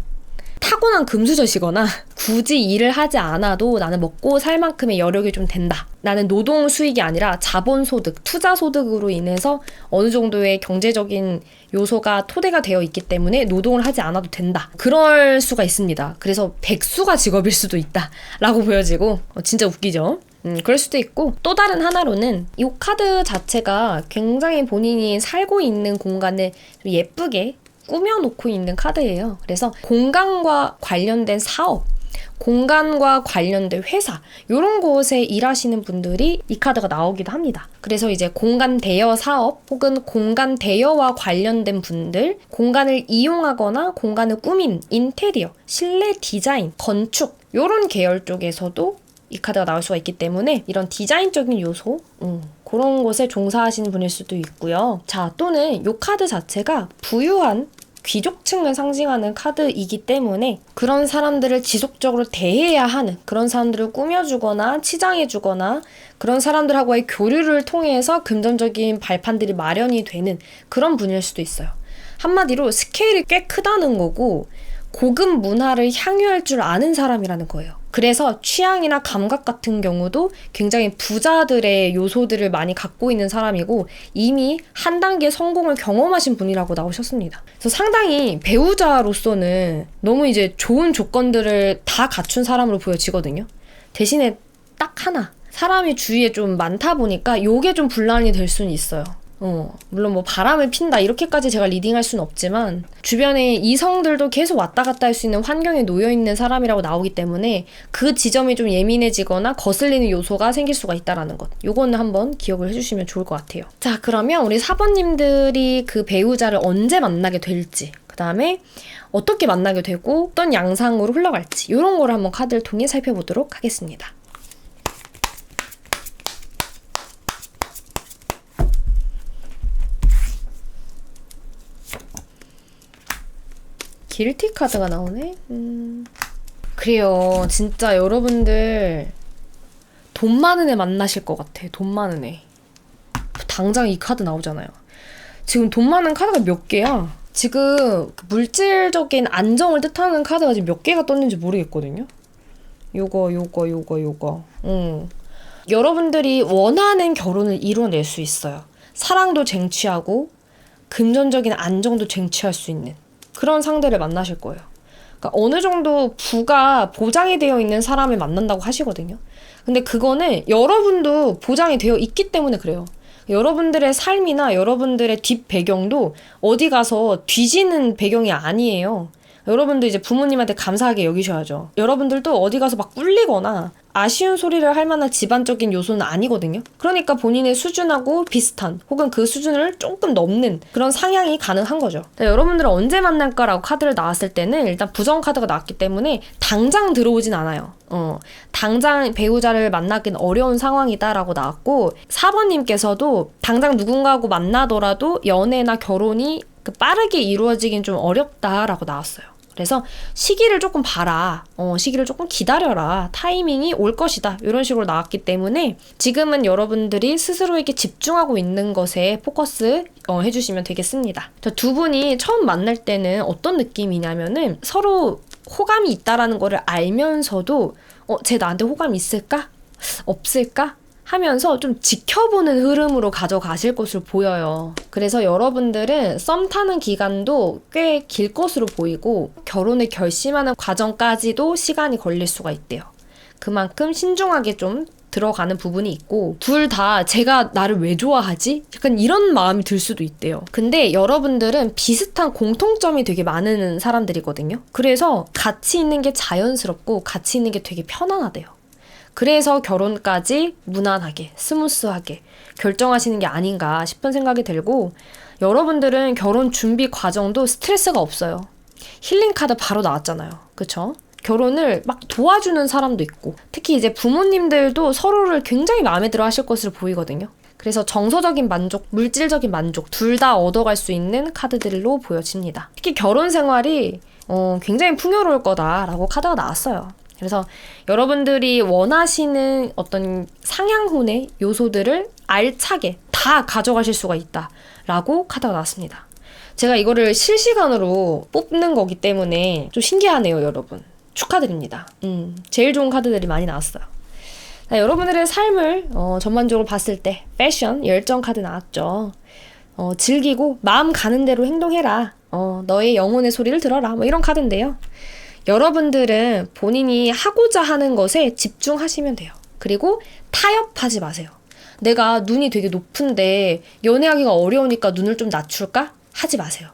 타고난 금수저시거나 굳이 일을 하지 않아도 나는 먹고 살 만큼의 여력이 좀 된다. 나는 노동 수익이 아니라 자본소득, 투자소득으로 인해서 어느 정도의 경제적인 요소가 토대가 되어 있기 때문에 노동을 하지 않아도 된다. 그럴 수가 있습니다. 그래서 백수가 직업일 수도 있다 라고 보여지고 진짜 웃기죠? 그럴 수도 있고 또 다른 하나로는 이 카드 자체가 굉장히 본인이 살고 있는 공간을 좀 예쁘게 꾸며놓고 있는 카드예요. 그래서 공간과 관련된 사업, 공간과 관련된 회사 이런 곳에 일하시는 분들이 이 카드가 나오기도 합니다. 그래서 이제 공간 대여 사업 혹은 공간 대여와 관련된 분들, 공간을 이용하거나 공간을 꾸민 인테리어, 실내 디자인, 건축 이런 계열 쪽에서도 이 카드가 나올 수가 있기 때문에 이런 디자인적인 요소 그런 곳에 종사하시는 분일 수도 있고요. 자, 또는 이 카드 자체가 부유한 귀족층을 상징하는 카드이기 때문에 그런 사람들을 지속적으로 대해야 하는 그런 사람들을 꾸며주거나 치장해주거나 그런 사람들하고의 교류를 통해서 금전적인 발판들이 마련이 되는 그런 분일 수도 있어요. 한마디로 스케일이 꽤 크다는 거고 고급 문화를 향유할 줄 아는 사람이라는 거예요. 그래서 취향이나 감각 같은 경우도 굉장히 부자들의 요소들을 많이 갖고 있는 사람이고 이미 한 단계 성공을 경험하신 분이라고 나오셨습니다. 그래서 상당히 배우자로서는 너무 이제 좋은 조건들을 다 갖춘 사람으로 보여지거든요. 대신에 딱 하나, 사람이 주위에 좀 많다 보니까 요게 좀 분란이 될 수는 있어요. 물론 뭐 바람을 핀다 이렇게까지 제가 리딩할 수는 없지만 주변에 이성들도 계속 왔다 갔다 할 수 있는 환경에 놓여 있는 사람이라고 나오기 때문에 그 지점이 좀 예민해지거나 거슬리는 요소가 생길 수가 있다라는 것, 요거는 한번 기억을 해주시면 좋을 것 같아요. 자, 그러면 우리 4번님들이 그 배우자를 언제 만나게 될지, 그 다음에 어떻게 만나게 되고 어떤 양상으로 흘러갈지, 이런 거를 한번 카드를 통해 살펴보도록 하겠습니다. 길티 카드가 나오네? 그래요. 진짜 여러분들 돈 많은 애 만나실 것 같아. 돈 많은 애. 당장 이 카드 나오잖아요. 지금 돈 많은 카드가 몇 개야? 지금 물질적인 안정을 뜻하는 카드가 지금 몇 개가 떴는지 모르겠거든요. 요거. 여러분들이 원하는 결혼을 이뤄낼 수 있어요. 사랑도 쟁취하고 금전적인 안정도 쟁취할 수 있는 그런 상대를 만나실 거예요. 그러니까 어느 정도 부가 보장이 되어 있는 사람을 만난다고 하시거든요. 근데 그거는 여러분도 보장이 되어 있기 때문에 그래요. 여러분들의 삶이나 여러분들의 뒷 배경도 어디 가서 뒤지는 배경이 아니에요. 여러분도 이제 부모님한테 감사하게 여기셔야죠. 여러분들도 어디 가서 막 꿀리거나 아쉬운 소리를 할 만한 집안적인 요소는 아니거든요. 그러니까 본인의 수준하고 비슷한 혹은 그 수준을 조금 넘는 그런 상향이 가능한 거죠. 여러분들은 언제 만날까라고 카드를 나왔을 때는 일단 부정 카드가 나왔기 때문에 당장 들어오진 않아요. 당장 배우자를 만나긴 어려운 상황이다라고 나왔고 4번님께서도 당장 누군가하고 만나더라도 연애나 결혼이 빠르게 이루어지긴 좀 어렵다라고 나왔어요. 그래서 시기를 조금 봐라. 시기를 조금 기다려라. 타이밍이 올 것이다. 이런 식으로 나왔기 때문에 지금은 여러분들이 스스로에게 집중하고 있는 것에 포커스 해주시면 되겠습니다. 두 분이 처음 만날 때는 어떤 느낌이냐면은 서로 호감이 있다라는 거를 알면서도 쟤 나한테 호감이 있을까? 없을까? 하면서 좀 지켜보는 흐름으로 가져가실 것으로 보여요. 그래서 여러분들은 썸 타는 기간도 꽤 길 것으로 보이고 결혼을 결심하는 과정까지도 시간이 걸릴 수가 있대요. 그만큼 신중하게 좀 들어가는 부분이 있고 둘 다 제가 나를 왜 좋아하지? 약간 이런 마음이 들 수도 있대요. 근데 여러분들은 비슷한 공통점이 되게 많은 사람들이거든요. 그래서 같이 있는 게 자연스럽고 같이 있는 게 되게 편안하대요. 그래서 결혼까지 무난하게, 스무스하게 결정하시는 게 아닌가 싶은 생각이 들고 여러분들은 결혼 준비 과정도 스트레스가 없어요. 힐링 카드 바로 나왔잖아요. 그쵸? 결혼을 막 도와주는 사람도 있고 특히 이제 부모님들도 서로를 굉장히 마음에 들어 하실 것으로 보이거든요. 그래서 정서적인 만족, 물질적인 만족 둘 다 얻어갈 수 있는 카드들로 보여집니다. 특히 결혼 생활이 굉장히 풍요로울 거다라고 카드가 나왔어요. 그래서 여러분들이 원하시는 어떤 상향혼의 요소들을 알차게 다 가져가실 수가 있다라고 카드가 나왔습니다. 제가 이거를 실시간으로 뽑는 거기 때문에 좀 신기하네요, 여러분. 축하드립니다. 제일 좋은 카드들이 많이 나왔어요. 자, 여러분들의 삶을 전반적으로 봤을 때 패션, 열정 카드 나왔죠. 즐기고 마음 가는 대로 행동해라. 너의 영혼의 소리를 들어라. 뭐 이런 카드인데요. 여러분들은 본인이 하고자 하는 것에 집중하시면 돼요. 그리고 타협하지 마세요. 내가 눈이 되게 높은데 연애하기가 어려우니까 눈을 좀 낮출까? 하지 마세요.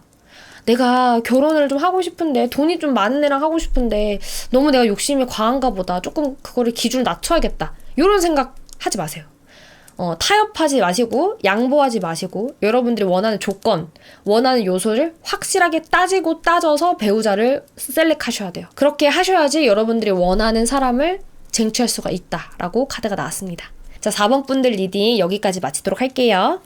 내가 결혼을 좀 하고 싶은데 돈이 좀 많은 애랑 하고 싶은데 너무 내가 욕심이 과한가 보다. 조금 그거를 기준을 낮춰야겠다. 이런 생각 하지 마세요. 타협하지 마시고 양보하지 마시고 여러분들이 원하는 조건, 원하는 요소를 확실하게 따지고 따져서 배우자를 셀렉하셔야 돼요. 그렇게 하셔야지 여러분들이 원하는 사람을 쟁취할 수가 있다라고 카드가 나왔습니다. 자, 4번 분들 리딩 여기까지 마치도록 할게요.